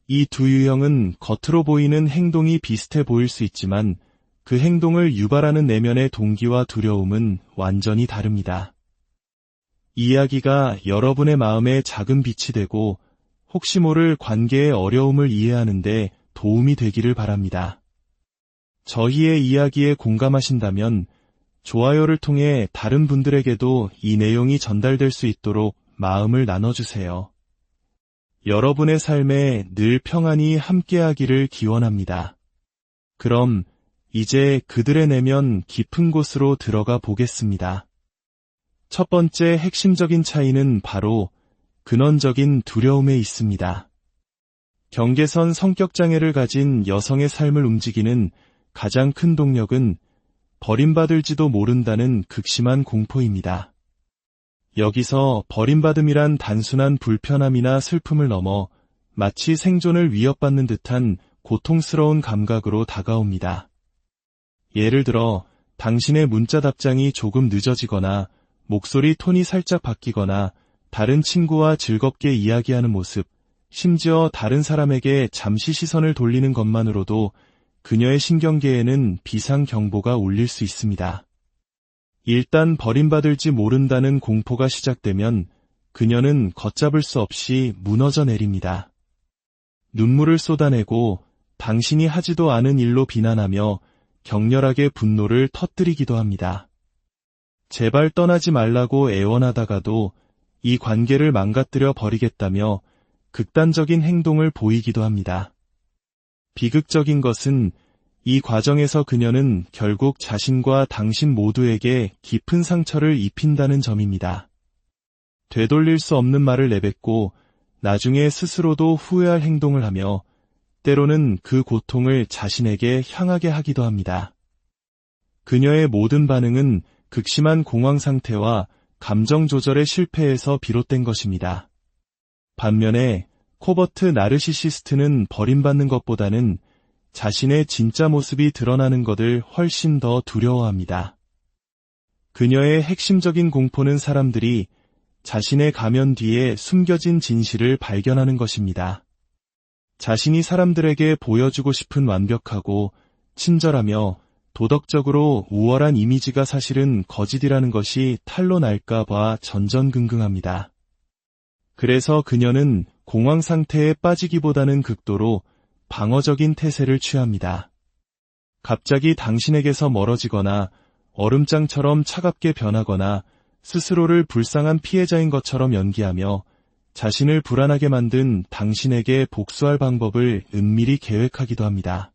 A: 이 2 유형은 겉으로 보이는 행동이 비슷해 보일 수 있지만 그 행동을 유발하는 내면의 동기와 두려움은 완전히 다릅니다. 이 이야기가 여러분의 마음에 작은 빛이 되고 혹시 모를 관계의 어려움을 이해하는 데 도움이 되기를 바랍니다. 저희의 이야기에 공감하신다면 좋아요를 통해 다른 분들에게도 이 내용이 전달될 수 있도록 마음을 나눠주세요. 여러분의 삶에 늘 평안이 함께하기를 기원합니다. 그럼 이제 그들의 내면 깊은 곳으로 들어가 보겠습니다. 첫 번째 핵심적인 차이는 바로 근원적인 두려움에 있습니다. 경계선 성격장애를 가진 여성의 삶을 움직이는 가장 큰 동력은 버림받을지도 모른다는 극심한 공포입니다. 여기서 버림받음이란 단순한 불편함이나 슬픔을 넘어 마치 생존을 위협받는 듯한 고통스러운 감각으로 다가옵니다. 예를 들어 당신의 문자 답장이 조금 늦어지거나 목소리 톤이 살짝 바뀌거나 다른 친구와 즐겁게 이야기하는 모습, 심지어 다른 사람에게 잠시 시선을 돌리는 것만으로도 그녀의 신경계에는 비상경보가 울릴 수 있습니다. 일단 버림받을지 모른다는 공포가 시작되면 그녀는 걷잡을 수 없이 무너져 내립니다. 눈물을 쏟아내고 당신이 하지도 않은 일로 비난하며 격렬하게 분노를 터뜨리기도 합니다. 제발 떠나지 말라고 애원하다가도 이 관계를 망가뜨려 버리겠다며 극단적인 행동을 보이기도 합니다. 비극적인 것은 이 과정에서 그녀는 결국 자신과 당신 모두에게 깊은 상처를 입힌다는 점입니다. 되돌릴 수 없는 말을 내뱉고 나중에 스스로도 후회할 행동을 하며 때로는 그 고통을 자신에게 향하게 하기도 합니다. 그녀의 모든 반응은 극심한 공황 상태와 감정 조절의 실패에서 비롯된 것입니다. 반면에 코버트 나르시시스트는 버림받는 것보다는 자신의 진짜 모습이 드러나는 것을 훨씬 더 두려워합니다. 그녀의 핵심적인 공포는 사람들이 자신의 가면 뒤에 숨겨진 진실을 발견하는 것입니다. 자신이 사람들에게 보여주고 싶은 완벽하고 친절하며 도덕적으로 우월한 이미지가 사실은 거짓이라는 것이 탄로 날까 봐 전전긍긍합니다. 그래서 그녀는 공황 상태에 빠지기보다는 극도로 방어적인 태세를 취합니다. 갑자기 당신에게서 멀어지거나 얼음장처럼 차갑게 변하거나 스스로를 불쌍한 피해자인 것처럼 연기하며 자신을 불안하게 만든 당신에게 복수할 방법을 은밀히 계획하기도 합니다.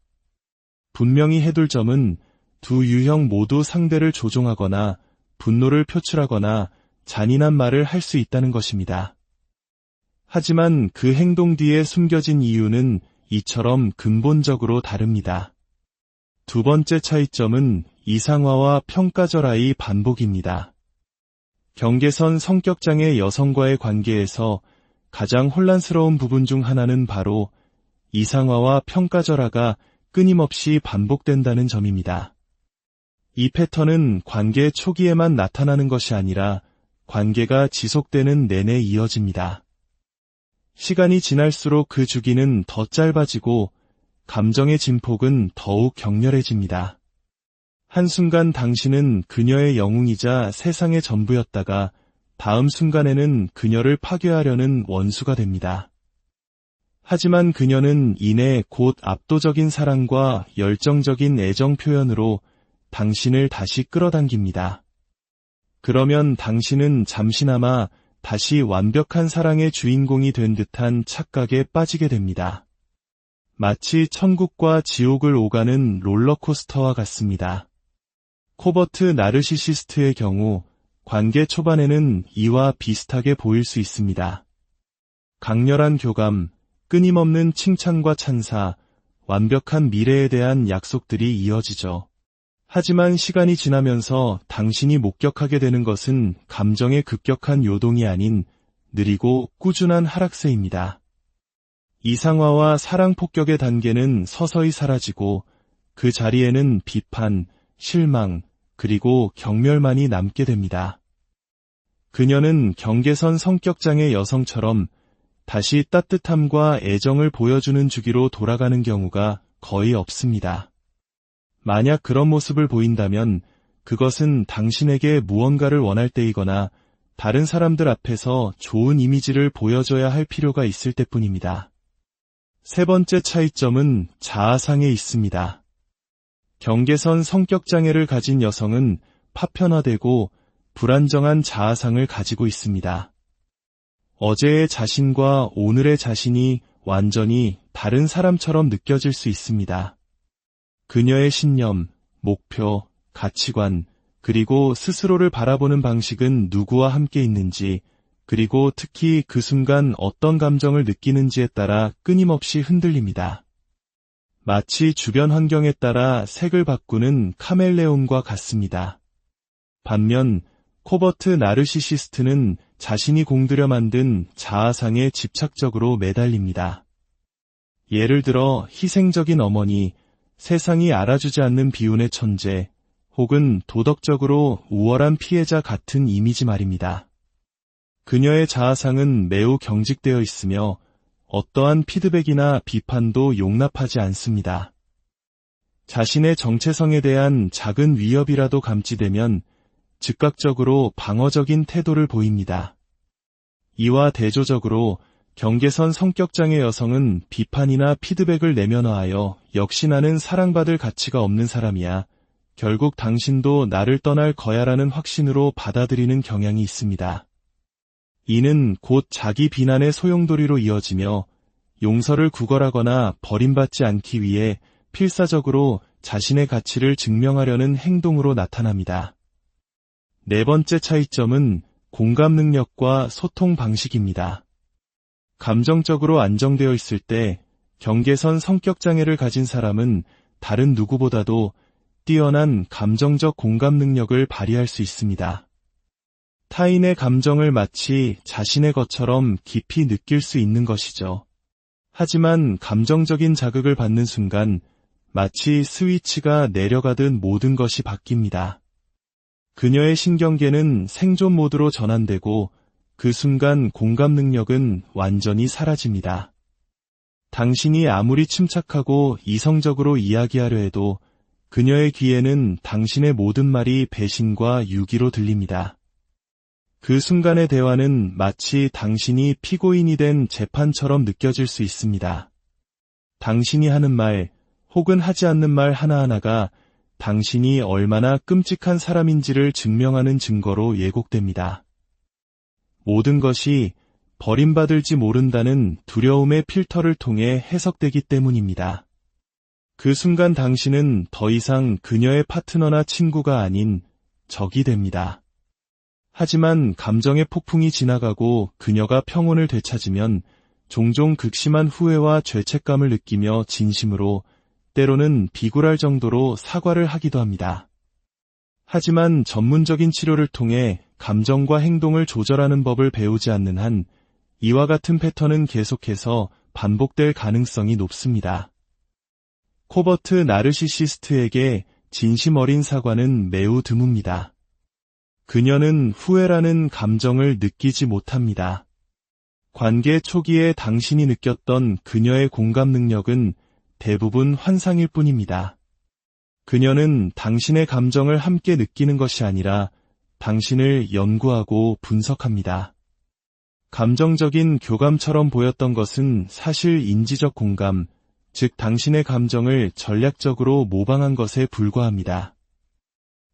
A: 분명히 해둘 점은 두 유형 모두 상대를 조종하거나 분노를 표출하거나 잔인한 말을 할 수 있다는 것입니다. 하지만 그 행동 뒤에 숨겨진 이유는 이처럼 근본적으로 다릅니다. 두 번째 차이점은 이상화와 평가절하의 반복입니다. 경계선 성격장애 여성과의 관계에서 가장 혼란스러운 부분 중 하나는 바로 이상화와 평가절하가 끊임없이 반복된다는 점입니다. 이 패턴은 관계 초기에만 나타나는 것이 아니라 관계가 지속되는 내내 이어집니다. 시간이 지날수록 그 주기는 더 짧아지고 감정의 진폭은 더욱 격렬해집니다. 한순간 당신은 그녀의 영웅이자 세상의 전부였다가 다음 순간에는 그녀를 파괴하려는 원수가 됩니다. 하지만 그녀는 이내 곧 압도적인 사랑과 열정적인 애정 표현으로 당신을 다시 끌어당깁니다. 그러면 당신은 잠시나마 다시 완벽한 사랑의 주인공이 된 듯한 착각에 빠지게 됩니다. 마치 천국과 지옥을 오가는 롤러코스터와 같습니다. 코버트 나르시시스트의 경우 관계 초반에는 이와 비슷하게 보일 수 있습니다. 강렬한 교감, 끊임없는 칭찬과 찬사, 완벽한 미래에 대한 약속들이 이어지죠. 하지만 시간이 지나면서 당신이 목격하게 되는 것은 감정의 급격한 요동이 아닌 느리고 꾸준한 하락세입니다. 이상화와 사랑 폭격의 단계는 서서히 사라지고 그 자리에는 비판, 실망, 그리고 경멸만이 남게 됩니다. 그녀는 경계선 성격장애 여성처럼 다시 따뜻함과 애정을 보여주는 주기로 돌아가는 경우가 거의 없습니다. 만약 그런 모습을 보인다면 그것은 당신에게 무언가를 원할 때이거나 다른 사람들 앞에서 좋은 이미지를 보여줘야 할 필요가 있을 때뿐입니다. 세 번째 차이점은 자아상에 있습니다. 경계선 성격장애를 가진 여성은 파편화되고 불안정한 자아상을 가지고 있습니다. 어제의 자신과 오늘의 자신이 완전히 다른 사람처럼 느껴질 수 있습니다. 그녀의 신념, 목표, 가치관, 그리고 스스로를 바라보는 방식은 누구와 함께 있는지, 그리고 특히 그 순간 어떤 감정을 느끼는지에 따라 끊임없이 흔들립니다. 마치 주변 환경에 따라 색을 바꾸는 카멜레온과 같습니다. 반면 코버트 나르시시스트는 자신이 공들여 만든 자아상에 집착적으로 매달립니다. 예를 들어 희생적인 어머니, 세상이 알아주지 않는 비운의 천재, 혹은 도덕적으로 우월한 피해자 같은 이미지 말입니다. 그녀의 자아상은 매우 경직되어 있으며 어떠한 피드백이나 비판도 용납하지 않습니다. 자신의 정체성에 대한 작은 위협이라도 감지되면 즉각적으로 방어적인 태도를 보입니다. 이와 대조적으로 경계선 성격장애 여성은 비판이나 피드백을 내면화하여 역시 나는 사랑받을 가치가 없는 사람이야. 결국 당신도 나를 떠날 거야라는 확신으로 받아들이는 경향이 있습니다. 이는 곧 자기 비난의 소용돌이로 이어지며 용서를 구걸하거나 버림받지 않기 위해 필사적으로 자신의 가치를 증명하려는 행동으로 나타납니다. 네 번째 차이점은 공감 능력과 소통 방식입니다. 감정적으로 안정되어 있을 때 경계선 성격장애를 가진 사람은 다른 누구보다도 뛰어난 감정적 공감 능력을 발휘할 수 있습니다. 타인의 감정을 마치 자신의 것처럼 깊이 느낄 수 있는 것이죠. 하지만 감정적인 자극을 받는 순간 마치 스위치가 내려가듯 모든 것이 바뀝니다. 그녀의 신경계는 생존 모드로 전환되고 그 순간 공감 능력은 완전히 사라집니다. 당신이 아무리 침착하고 이성적으로 이야기하려 해도 그녀의 귀에는 당신의 모든 말이 배신과 유기로 들립니다. 그 순간의 대화는 마치 당신이 피고인이 된 재판처럼 느껴질 수 있습니다. 당신이 하는 말 혹은 하지 않는 말 하나하나가 당신이 얼마나 끔찍한 사람인지를 증명하는 증거로 예곡됩니다. 모든 것이 버림받을지 모른다는 두려움의 필터를 통해 해석되기 때문입니다. 그 순간 당신은 더 이상 그녀의 파트너나 친구가 아닌 적이 됩니다. 하지만 감정의 폭풍이 지나가고 그녀가 평온을 되찾으면 종종 극심한 후회와 죄책감을 느끼며 진심으로 때로는 비굴할 정도로 사과를 하기도 합니다. 하지만 전문적인 치료를 통해 감정과 행동을 조절하는 법을 배우지 않는 한 이와 같은 패턴은 계속해서 반복될 가능성이 높습니다. 코버트 나르시시스트에게 진심 어린 사과는 매우 드뭅니다. 그녀는 후회라는 감정을 느끼지 못합니다. 관계 초기에 당신이 느꼈던 그녀의 공감 능력은 대부분 환상일 뿐입니다. 그녀는 당신의 감정을 함께 느끼는 것이 아니라 당신을 연구하고 분석합니다. 감정적인 교감처럼 보였던 것은 사실 인지적 공감, 즉 당신의 감정을 전략적으로 모방한 것에 불과합니다.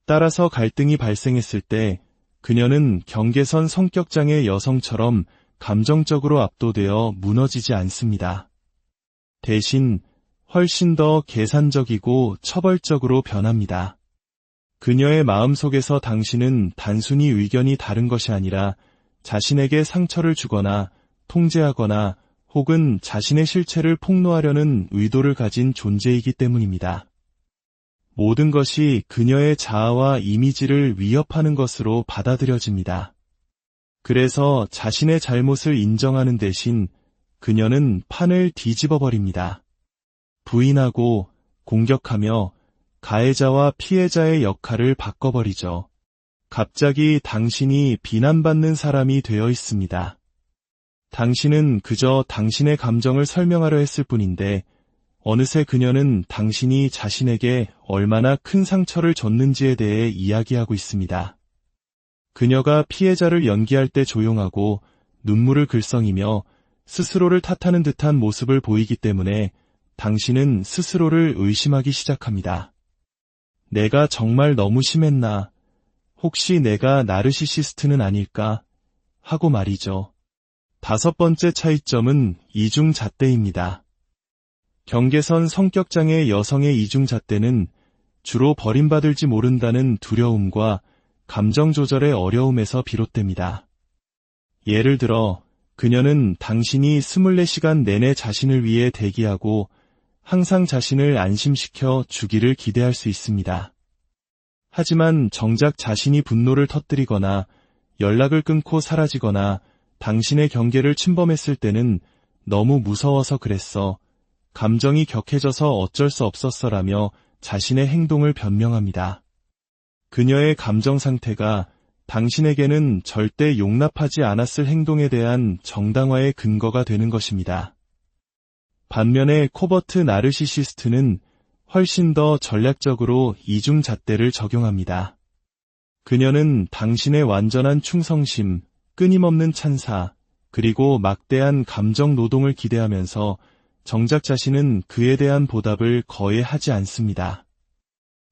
A: 따라서 갈등이 발생했을 때 그녀는 경계선 성격장애 여성처럼 감정적으로 압도되어 무너지지 않습니다. 대신 훨씬 더 계산적이고 처벌적으로 변합니다. 그녀의 마음속에서 당신은 단순히 의견이 다른 것이 아니라 자신에게 상처를 주거나 통제하거나 혹은 자신의 실체를 폭로하려는 의도를 가진 존재이기 때문입니다. 모든 것이 그녀의 자아와 이미지를 위협하는 것으로 받아들여집니다. 그래서 자신의 잘못을 인정하는 대신 그녀는 판을 뒤집어 버립니다. 부인하고 공격하며 가해자와 피해자의 역할을 바꿔버리죠. 갑자기 당신이 비난받는 사람이 되어 있습니다. 당신은 그저 당신의 감정을 설명하려 했을 뿐인데 어느새 그녀는 당신이 자신에게 얼마나 큰 상처를 줬는지에 대해 이야기하고 있습니다. 그녀가 피해자를 연기할 때 조용하고 눈물을 글썽이며 스스로를 탓하는 듯한 모습을 보이기 때문에 당신은 스스로를 의심하기 시작합니다. 내가 정말 너무 심했나? 혹시 내가 나르시시스트는 아닐까? 하고 말이죠. 5번째 차이점은 이중잣대입니다. 경계선 성격장애 여성의 이중잣대는 주로 버림받을지 모른다는 두려움과 감정 조절의 어려움에서 비롯됩니다. 예를 들어, 그녀는 당신이 24시간 내내 자신을 위해 대기하고 항상 자신을 안심시켜 주기를 기대할 수 있습니다. 하지만 정작 자신이 분노를 터뜨리거나 연락을 끊고 사라지거나 당신의 경계를 침범했을 때는 너무 무서워서 그랬어, 감정이 격해져서 어쩔 수 없었어라며 자신의 행동을 변명합니다. 그녀의 감정 상태가 당신에게는 절대 용납하지 않았을 행동에 대한 정당화의 근거가 되는 것입니다. 반면에 코버트 나르시시스트는 훨씬 더 전략적으로 이중잣대를 적용합니다. 그녀는 당신의 완전한 충성심, 끊임없는 찬사, 그리고 막대한 감정 노동을 기대하면서 정작 자신은 그에 대한 보답을 거의 하지 않습니다.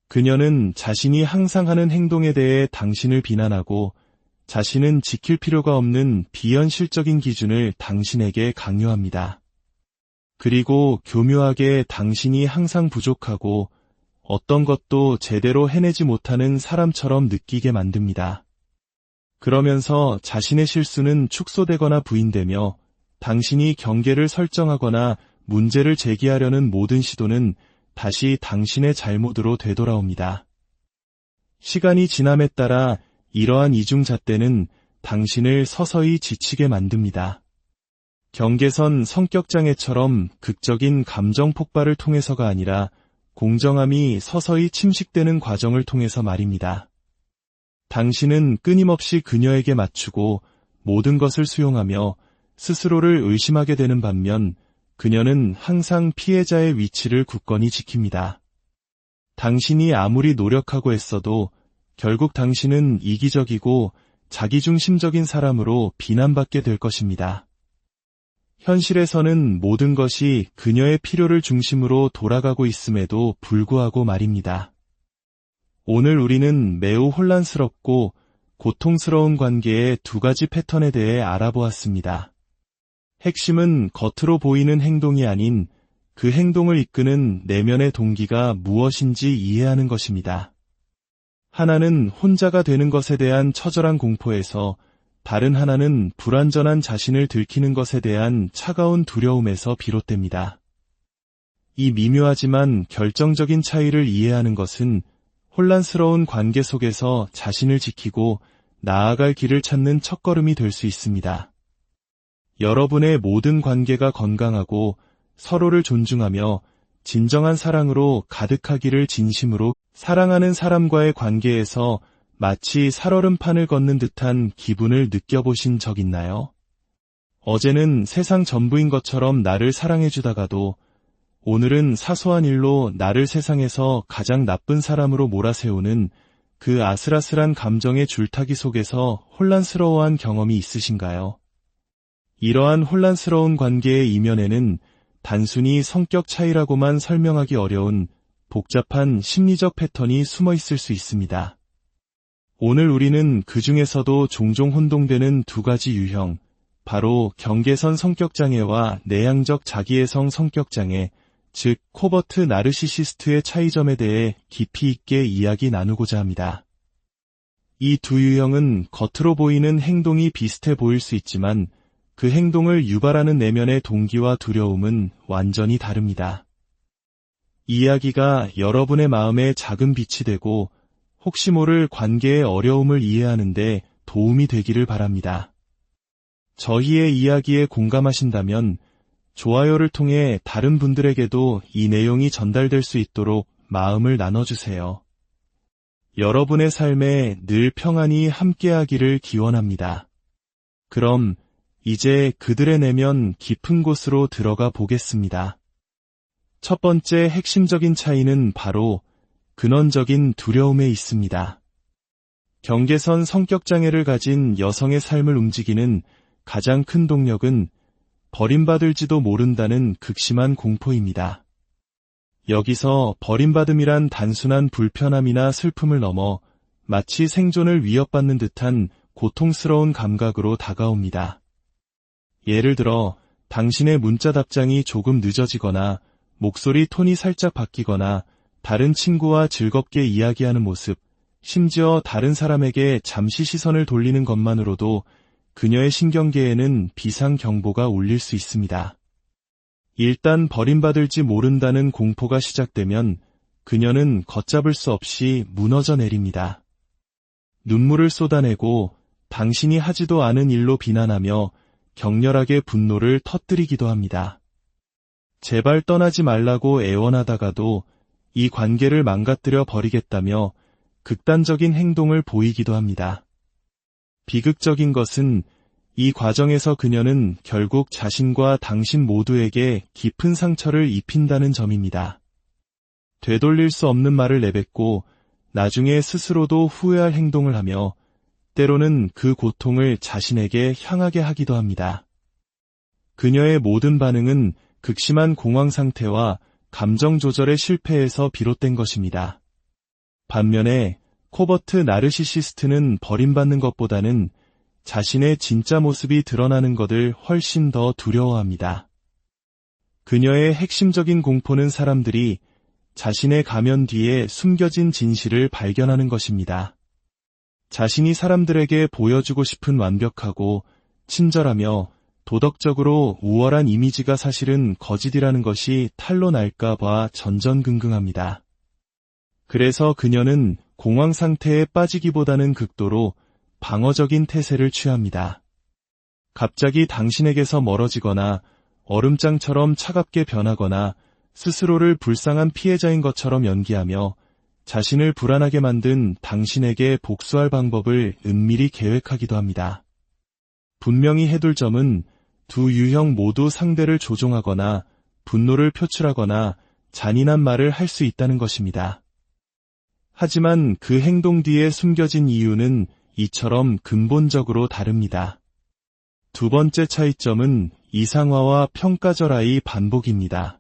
A: 그녀는 자신이 항상 하는 행동에 대해 당신을 비난하고 자신은 지킬 필요가 없는 비현실적인 기준을 당신에게 강요합니다. 그리고 교묘하게 당신이 항상 부족하고 어떤 것도 제대로 해내지 못하는 사람처럼 느끼게 만듭니다. 그러면서 자신의 실수는 축소되거나 부인되며 당신이 경계를 설정하거나 문제를 제기하려는 모든 시도는 다시 당신의 잘못으로 되돌아옵니다. 시간이 지남에 따라 이러한 이중잣대는 당신을 서서히 지치게 만듭니다. 경계선 성격장애처럼 극적인 감정 폭발을 통해서가 아니라 공정함이 서서히 침식되는 과정을 통해서 말입니다. 당신은 끊임없이 그녀에게 맞추고 모든 것을 수용하며 스스로를 의심하게 되는 반면 그녀는 항상 피해자의 위치를 굳건히 지킵니다. 당신이 아무리 노력하고 애써도 결국 당신은 이기적이고 자기중심적인 사람으로 비난받게 될 것입니다. 현실에서는 모든 것이 그녀의 필요를 중심으로 돌아가고 있음에도 불구하고 말입니다. 오늘 우리는 매우 혼란스럽고 고통스러운 관계의 2가지 패턴에 대해 알아보았습니다. 핵심은 겉으로 보이는 행동이 아닌 그 행동을 이끄는 내면의 동기가 무엇인지 이해하는 것입니다. 하나는 혼자가 되는 것에 대한 처절한 공포에서, 다른 하나는 불완전한 자신을 들키는 것에 대한 차가운 두려움에서 비롯됩니다. 이 미묘하지만 결정적인 차이를 이해하는 것은 혼란스러운 관계 속에서 자신을 지키고 나아갈 길을 찾는 첫걸음이 될 수 있습니다. 여러분의 모든 관계가 건강하고 서로를 존중하며 진정한 사랑으로 가득하기를 진심으로 사랑하는 사람과의 관계에서 마치 살얼음판을 걷는 듯한 기분을 느껴보신 적 있나요? 어제는 세상 전부인 것처럼 나를 사랑해주다가도 오늘은 사소한 일로 나를 세상에서 가장 나쁜 사람으로 몰아세우는 그 아슬아슬한 감정의 줄타기 속에서 혼란스러워한 경험이 있으신가요? 이러한 혼란스러운 관계의 이면에는 단순히 성격 차이라고만 설명하기 어려운 복잡한 심리적 패턴이 숨어 있을 수 있습니다. 오늘 우리는 그 중에서도 종종 혼동되는 2가지 유형, 바로 경계선 성격장애와 내향적 자기애성 성격장애, 즉 코버트 나르시시스트의 차이점에 대해 깊이 있게 이야기 나누고자 합니다. 이 2 유형은 겉으로 보이는 행동이 비슷해 보일 수 있지만 그 행동을 유발하는 내면의 동기와 두려움은 완전히 다릅니다. 이 이야기가 여러분의 마음에 작은 빛이 되고 혹시 모를 관계의 어려움을 이해하는 데 도움이 되기를 바랍니다. 저희의 이야기에 공감하신다면 좋아요를 통해 다른 분들에게도 이 내용이 전달될 수 있도록 마음을 나눠주세요. 여러분의 삶에 늘 평안이 함께하기를 기원합니다. 그럼 이제 그들의 내면 깊은 곳으로 들어가 보겠습니다. 첫 번째 핵심적인 차이는 바로 근원적인 두려움에 있습니다. 경계선 성격장애를 가진 여성의 삶을 움직이는 가장 큰 동력은 버림받을지도 모른다는 극심한 공포입니다. 여기서 버림받음이란 단순한 불편함이나 슬픔을 넘어 마치 생존을 위협받는 듯한 고통스러운 감각으로 다가옵니다. 예를 들어 당신의 문자 답장이 조금 늦어지거나 목소리 톤이 살짝 바뀌거나 다른 친구와 즐겁게 이야기하는 모습, 심지어 다른 사람에게 잠시 시선을 돌리는 것만으로도 그녀의 신경계에는 비상경보가 울릴 수 있습니다. 일단 버림받을지 모른다는 공포가 시작되면 그녀는 걷잡을 수 없이 무너져 내립니다. 눈물을 쏟아내고 당신이 하지도 않은 일로 비난하며 격렬하게 분노를 터뜨리기도 합니다. 제발 떠나지 말라고 애원하다가도 이 관계를 망가뜨려 버리겠다며 극단적인 행동을 보이기도 합니다. 비극적인 것은 이 과정에서 그녀는 결국 자신과 당신 모두에게 깊은 상처를 입힌다는 점입니다. 되돌릴 수 없는 말을 내뱉고 나중에 스스로도 후회할 행동을 하며 때로는 그 고통을 자신에게 향하게 하기도 합니다. 그녀의 모든 반응은 극심한 공황 상태와 감정 조절의 실패에서 비롯된 것입니다. 반면에 코버트 나르시시스트는 버림받는 것보다는 자신의 진짜 모습이 드러나는 것을 훨씬 더 두려워합니다. 그녀의 핵심적인 공포는 사람들이 자신의 가면 뒤에 숨겨진 진실을 발견하는 것입니다. 자신이 사람들에게 보여주고 싶은 완벽하고 친절하며 도덕적으로 우월한 이미지가 사실은 거짓이라는 것이 탄로 날까 봐 전전긍긍합니다. 그래서 그녀는 공황 상태에 빠지기보다는 극도로 방어적인 태세를 취합니다. 갑자기 당신에게서 멀어지거나 얼음장처럼 차갑게 변하거나 스스로를 불쌍한 피해자인 것처럼 연기하며 자신을 불안하게 만든 당신에게 복수할 방법을 은밀히 계획하기도 합니다. 분명히 해둘 점은 두 유형 모두 상대를 조종하거나 분노를 표출하거나 잔인한 말을 할 수 있다는 것입니다. 하지만 그 행동 뒤에 숨겨진 이유는 이처럼 근본적으로 다릅니다. 두 번째 차이점은 이상화와 평가절하의 반복입니다.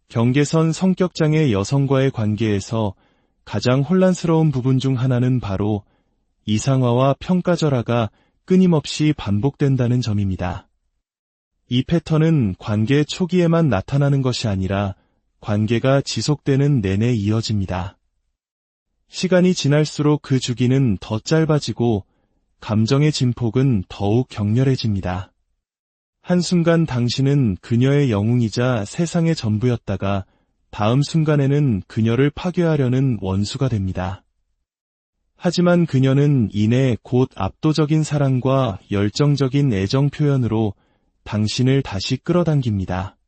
A: 경계선 성격장애 여성과의 관계에서 가장 혼란스러운 부분 중 하나는 바로 이상화와 평가절하가 끊임없이 반복된다는 점입니다. 이 패턴은 관계 초기에만 나타나는 것이 아니라 관계가 지속되는 내내 이어집니다. 시간이 지날수록 그 주기는 더 짧아지고 감정의 진폭은 더욱 격렬해집니다. 한순간 당신은 그녀의 영웅이자 세상의 전부였다가 다음 순간에는 그녀를 파괴하려는 원수가 됩니다. 하지만 그녀는 이내 곧 압도적인 사랑과 열정적인 애정 표현으로 당신을 다시 끌어당깁니다.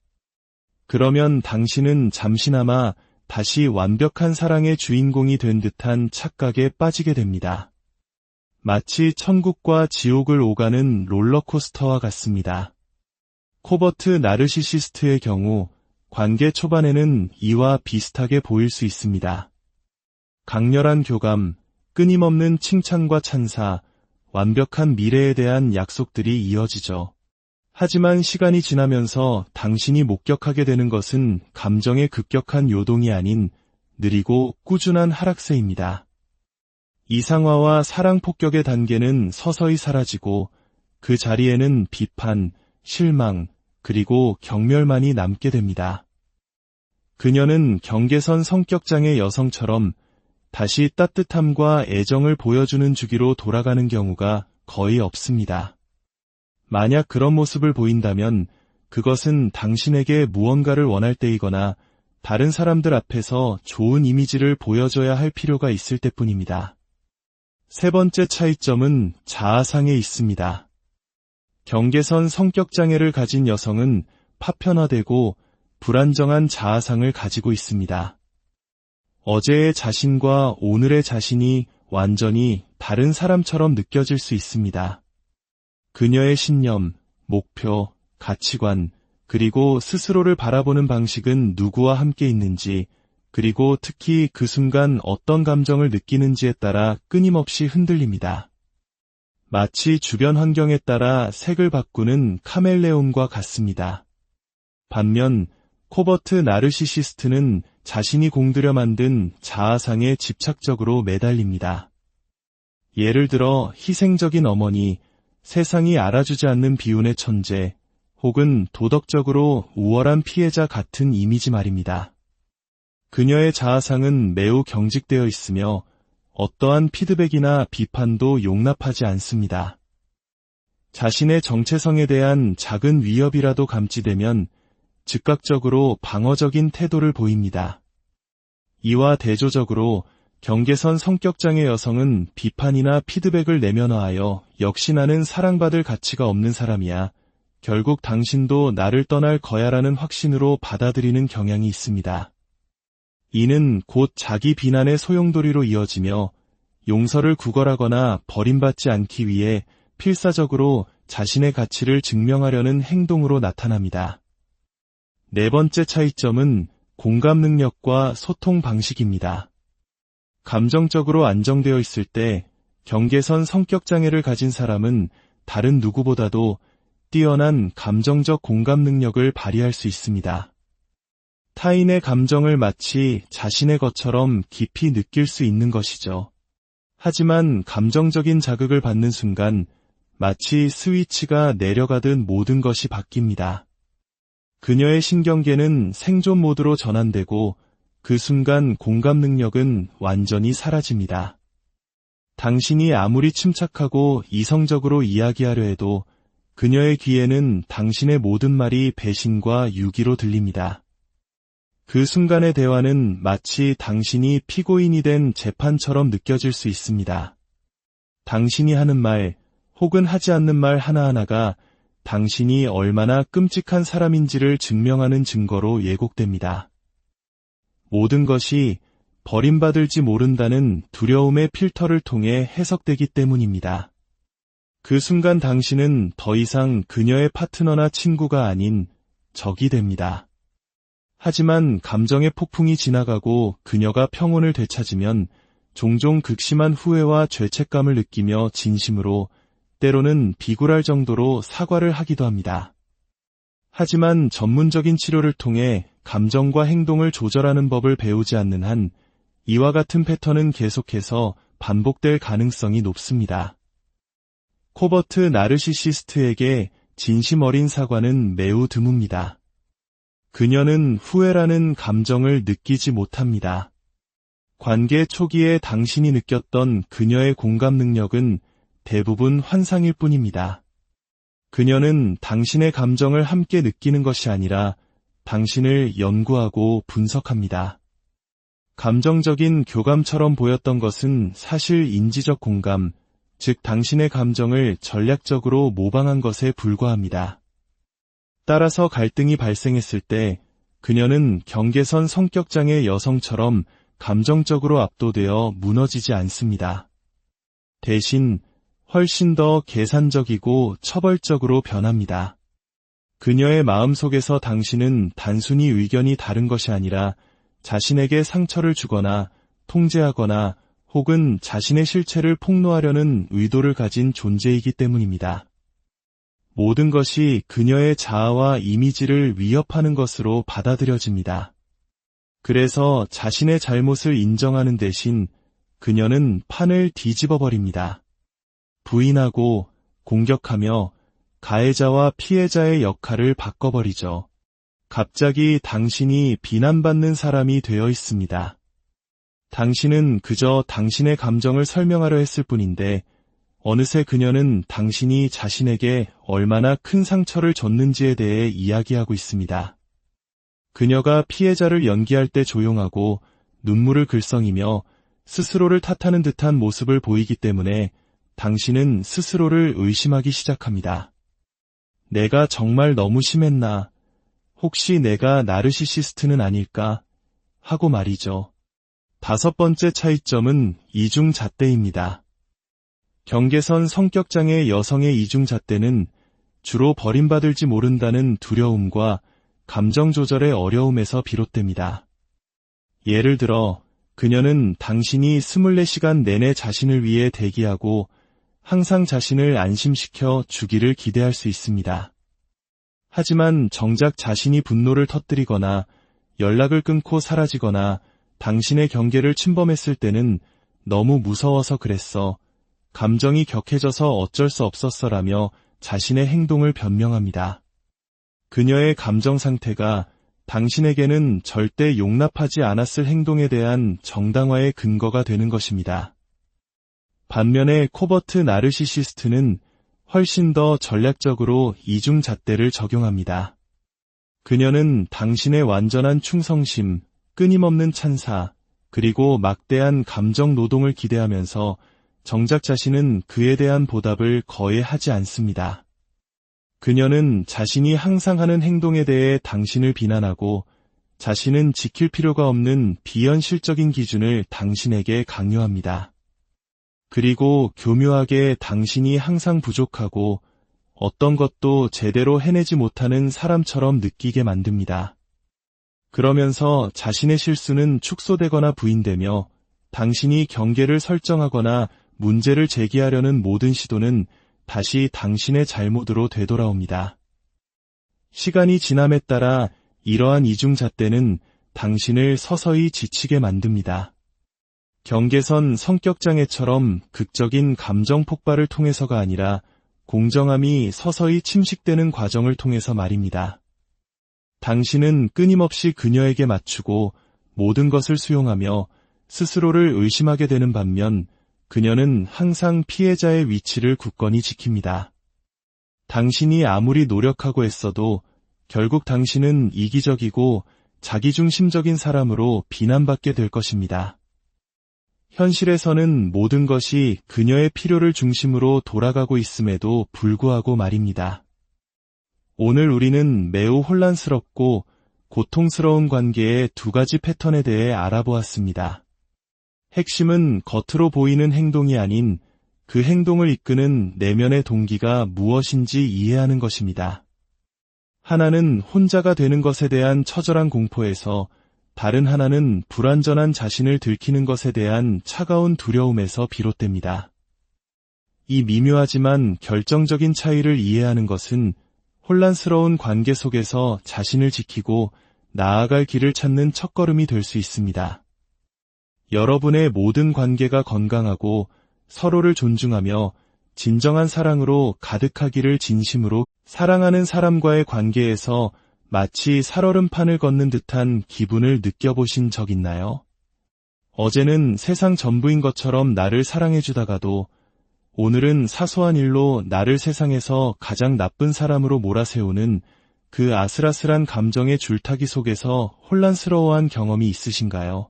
A: 그러면 당신은 잠시나마 다시 완벽한 사랑의 주인공이 된 듯한 착각에 빠지게 됩니다. 마치 천국과 지옥을 오가는 롤러코스터와 같습니다. 코버트 나르시시스트의 경우 관계 초반에는 이와 비슷하게 보일 수 있습니다. 강렬한 교감, 끊임없는 칭찬과 찬사, 완벽한 미래에 대한 약속들이 이어지죠. 하지만 시간이 지나면서 당신이 목격하게 되는 것은 감정의 급격한 요동이 아닌 느리고 꾸준한 하락세입니다. 이상화와 사랑 폭격의 단계는 서서히 사라지고 그 자리에는 비판, 실망, 그리고 경멸만이 남게 됩니다. 그녀는 경계선 성격장애 여성처럼 다시 따뜻함과 애정을 보여주는 주기로 돌아가는 경우가 거의 없습니다. 만약 그런 모습을 보인다면 그것은 당신에게 무언가를 원할 때이거나 다른 사람들 앞에서 좋은 이미지를 보여줘야 할 필요가 있을 때뿐입니다. 세 번째 차이점은 자아상에 있습니다. 경계선 성격장애를 가진 여성은 파편화되고 불안정한 자아상을 가지고 있습니다. 어제의 자신과 오늘의 자신이 완전히 다른 사람처럼 느껴질 수 있습니다. 그녀의 신념, 목표, 가치관, 그리고 스스로를 바라보는 방식은 누구와 함께 있는지, 그리고 특히 그 순간 어떤 감정을 느끼는지에 따라 끊임없이 흔들립니다. 마치 주변 환경에 따라 색을 바꾸는 카멜레온과 같습니다. 반면 코버트 나르시시스트는 자신이 공들여 만든 자아상에 집착적으로 매달립니다. 예를 들어 희생적인 어머니, 세상이 알아주지 않는 비운의 천재, 혹은 도덕적으로 우월한 피해자 같은 이미지 말입니다. 그녀의 자아상은 매우 경직되어 있으며 어떠한 피드백이나 비판도 용납하지 않습니다. 자신의 정체성에 대한 작은 위협이라도 감지되면 즉각적으로 방어적인 태도를 보입니다. 이와 대조적으로 경계선 성격장애 여성은 비판이나 피드백을 내면화하여 역시 나는 사랑받을 가치가 없는 사람이야. 결국 당신도 나를 떠날 거야라는 확신으로 받아들이는 경향이 있습니다. 이는 곧 자기 비난의 소용돌이로 이어지며 용서를 구걸하거나 버림받지 않기 위해 필사적으로 자신의 가치를 증명하려는 행동으로 나타납니다. 네 번째 차이점은 공감 능력과 소통 방식입니다. 감정적으로 안정되어 있을 때 경계선 성격장애를 가진 사람은 다른 누구보다도 뛰어난 감정적 공감 능력을 발휘할 수 있습니다. 타인의 감정을 마치 자신의 것처럼 깊이 느낄 수 있는 것이죠. 하지만 감정적인 자극을 받는 순간 마치 스위치가 내려가듯 모든 것이 바뀝니다. 그녀의 신경계는 생존 모드로 전환되고 그 순간 공감 능력은 완전히 사라집니다. 당신이 아무리 침착하고 이성적으로 이야기하려 해도 그녀의 귀에는 당신의 모든 말이 배신과 유기로 들립니다. 그 순간의 대화는 마치 당신이 피고인이 된 재판처럼 느껴질 수 있습니다. 당신이 하는 말 혹은 하지 않는 말 하나하나가 당신이 얼마나 끔찍한 사람인지를 증명하는 증거로 예곡됩니다. 모든 것이 버림받을지 모른다는 두려움의 필터를 통해 해석되기 때문입니다. 그 순간 당신은 더 이상 그녀의 파트너나 친구가 아닌 적이 됩니다. 하지만 감정의 폭풍이 지나가고 그녀가 평온을 되찾으면 종종 극심한 후회와 죄책감을 느끼며 진심으로 때로는 비굴할 정도로 사과를 하기도 합니다. 하지만 전문적인 치료를 통해 감정과 행동을 조절하는 법을 배우지 않는 한 이와 같은 패턴은 계속해서 반복될 가능성이 높습니다. 코버트 나르시시스트에게 진심 어린 사과는 매우 드뭅니다. 그녀는 후회라는 감정을 느끼지 못합니다. 관계 초기에 당신이 느꼈던 그녀의 공감 능력은 대부분 환상일 뿐입니다. 그녀는 당신의 감정을 함께 느끼는 것이 아니라 당신을 연구하고 분석합니다. 감정적인 교감처럼 보였던 것은 사실 인지적 공감, 즉 당신의 감정을 전략적으로 모방한 것에 불과합니다. 따라서 갈등이 발생했을 때 그녀는 경계선 성격장애 여성처럼 감정적으로 압도되어 무너지지 않습니다. 대신 훨씬 더 계산적이고 처벌적으로 변합니다. 그녀의 마음속에서 당신은 단순히 의견이 다른 것이 아니라 자신에게 상처를 주거나 통제하거나 혹은 자신의 실체를 폭로하려는 의도를 가진 존재이기 때문입니다. 모든 것이 그녀의 자아와 이미지를 위협하는 것으로 받아들여집니다. 그래서 자신의 잘못을 인정하는 대신 그녀는 판을 뒤집어 버립니다. 부인하고 공격하며 가해자와 피해자의 역할을 바꿔버리죠. 갑자기 당신이 비난받는 사람이 되어 있습니다. 당신은 그저 당신의 감정을 설명하려 했을 뿐인데 어느새 그녀는 당신이 자신에게 얼마나 큰 상처를 줬는지에 대해 이야기하고 있습니다. 그녀가 피해자를 연기할 때 조용하고 눈물을 글썽이며 스스로를 탓하는 듯한 모습을 보이기 때문에 당신은 스스로를 의심하기 시작합니다. 내가 정말 너무 심했나? 혹시 내가 나르시시스트는 아닐까? 하고 말이죠. 다섯 번째 차이점은 이중잣대입니다. 경계선 성격장애 여성의 이중잣대는 주로 버림받을지 모른다는 두려움과 감정 조절의 어려움에서 비롯됩니다. 예를 들어 그녀는 당신이 24시간 내내 자신을 위해 대기하고 항상 자신을 안심시켜 주기를 기대할 수 있습니다. 하지만 정작 자신이 분노를 터뜨리거나 연락을 끊고 사라지거나 당신의 경계를 침범했을 때는 너무 무서워서 그랬어. 감정이 격해져서 어쩔 수 없었어라며 자신의 행동을 변명합니다. 그녀의 감정 상태가 당신에게는 절대 용납하지 않았을 행동에 대한 정당화의 근거가 되는 것입니다. 반면에 코버트 나르시시스트는 훨씬 더 전략적으로 이중잣대를 적용합니다. 그녀는 당신의 완전한 충성심, 끊임없는 찬사, 그리고 막대한 감정 노동을 기대하면서 정작 자신은 그에 대한 보답을 거의 하지 않습니다. 그녀는 자신이 항상 하는 행동에 대해 당신을 비난하고 자신은 지킬 필요가 없는 비현실적인 기준을 당신에게 강요합니다. 그리고 교묘하게 당신이 항상 부족하고 어떤 것도 제대로 해내지 못하는 사람처럼 느끼게 만듭니다. 그러면서 자신의 실수는 축소되거나 부인되며 당신이 경계를 설정하거나 문제를 제기하려는 모든 시도는 다시 당신의 잘못으로 되돌아옵니다. 시간이 지남에 따라 이러한 이중잣대는 당신을 서서히 지치게 만듭니다. 경계선 성격장애처럼 극적인 감정 폭발을 통해서가 아니라 공정함이 서서히 침식되는 과정을 통해서 말입니다. 당신은 끊임없이 그녀에게 맞추고 모든 것을 수용하며 스스로를 의심하게 되는 반면 그녀는 항상 피해자의 위치를 굳건히 지킵니다. 당신이 아무리 노력하고 애써도 결국 당신은 이기적이고 자기중심적인 사람으로 비난받게 될 것입니다. 현실에서는 모든 것이 그녀의 필요를 중심으로 돌아가고 있음에도 불구하고 말입니다. 오늘 우리는 매우 혼란스럽고 고통스러운 관계의 두 가지 패턴에 대해 알아보았습니다. 핵심은 겉으로 보이는 행동이 아닌 그 행동을 이끄는 내면의 동기가 무엇인지 이해하는 것입니다. 하나는 혼자가 되는 것에 대한 처절한 공포에서 다른 하나는 불완전한 자신을 들키는 것에 대한 차가운 두려움에서 비롯됩니다. 이 미묘하지만 결정적인 차이를 이해하는 것은 혼란스러운 관계 속에서 자신을 지키고 나아갈 길을 찾는 첫걸음이 될 수 있습니다. 여러분의 모든 관계가 건강하고 서로를 존중하며 진정한 사랑으로 가득하기를 진심으로 사랑하는 사람과의 관계에서 마치 살얼음판을 걷는 듯한 기분을 느껴보신 적 있나요? 어제는 세상 전부인 것처럼 나를 사랑해주다가도 오늘은 사소한 일로 나를 세상에서 가장 나쁜 사람으로 몰아세우는 그 아슬아슬한 감정의 줄타기 속에서 혼란스러워한 경험이 있으신가요?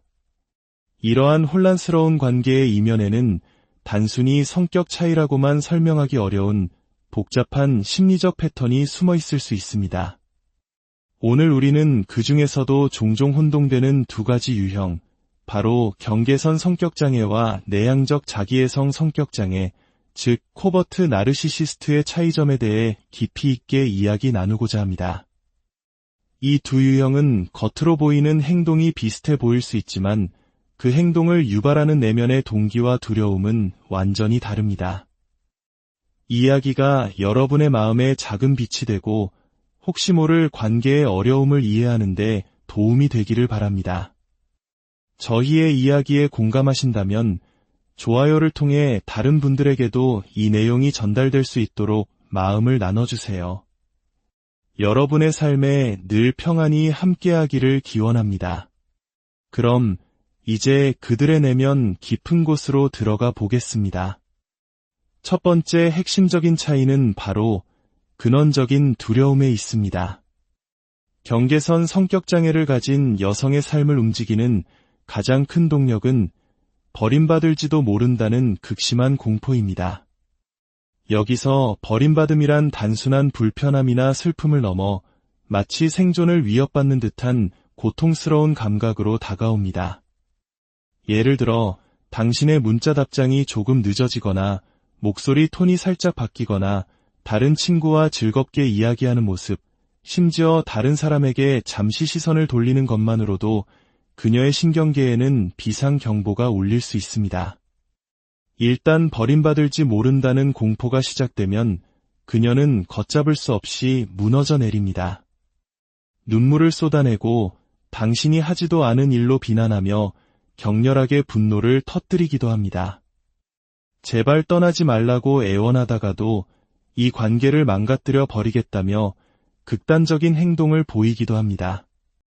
A: 이러한 혼란스러운 관계의 이면에는 단순히 성격 차이라고만 설명하기 어려운 복잡한 심리적 패턴이 숨어 있을 수 있습니다. 오늘 우리는 그 중에서도 종종 혼동되는 두 가지 유형, 바로 경계선 성격장애와 내향적 자기애성 성격장애, 즉 코버트 나르시시스트의 차이점에 대해 깊이 있게 이야기 나누고자 합니다. 이 두 유형은 겉으로 보이는 행동이 비슷해 보일 수 있지만 그 행동을 유발하는 내면의 동기와 두려움은 완전히 다릅니다. 이야기가 여러분의 마음에 작은 빛이 되고 혹시 모를 관계의 어려움을 이해하는 데 도움이 되기를 바랍니다. 저희의 이야기에 공감하신다면 좋아요를 통해 다른 분들에게도 이 내용이 전달될 수 있도록 마음을 나눠주세요. 여러분의 삶에 늘 평안이 함께하기를 기원합니다. 그럼 이제 그들의 내면 깊은 곳으로 들어가 보겠습니다. 첫 번째 핵심적인 차이는 바로 근원적인 두려움에 있습니다. 경계선 성격장애를 가진 여성의 삶을 움직이는 가장 큰 동력은 버림받을지도 모른다는 극심한 공포입니다. 여기서 버림받음이란 단순한 불편함이나 슬픔을 넘어 마치 생존을 위협받는 듯한 고통스러운 감각으로 다가옵니다. 예를 들어 당신의 문자 답장이 조금 늦어지거나 목소리 톤이 살짝 바뀌거나 다른 친구와 즐겁게 이야기하는 모습, 심지어 다른 사람에게 잠시 시선을 돌리는 것만으로도 그녀의 신경계에는 비상경보가 울릴 수 있습니다. 일단 버림받을지 모른다는 공포가 시작되면 그녀는 걷잡을 수 없이 무너져 내립니다. 눈물을 쏟아내고 당신이 하지도 않은 일로 비난하며 격렬하게 분노를 터뜨리기도 합니다. 제발 떠나지 말라고 애원하다가도 이 관계를 망가뜨려 버리겠다며 극단적인 행동을 보이기도 합니다.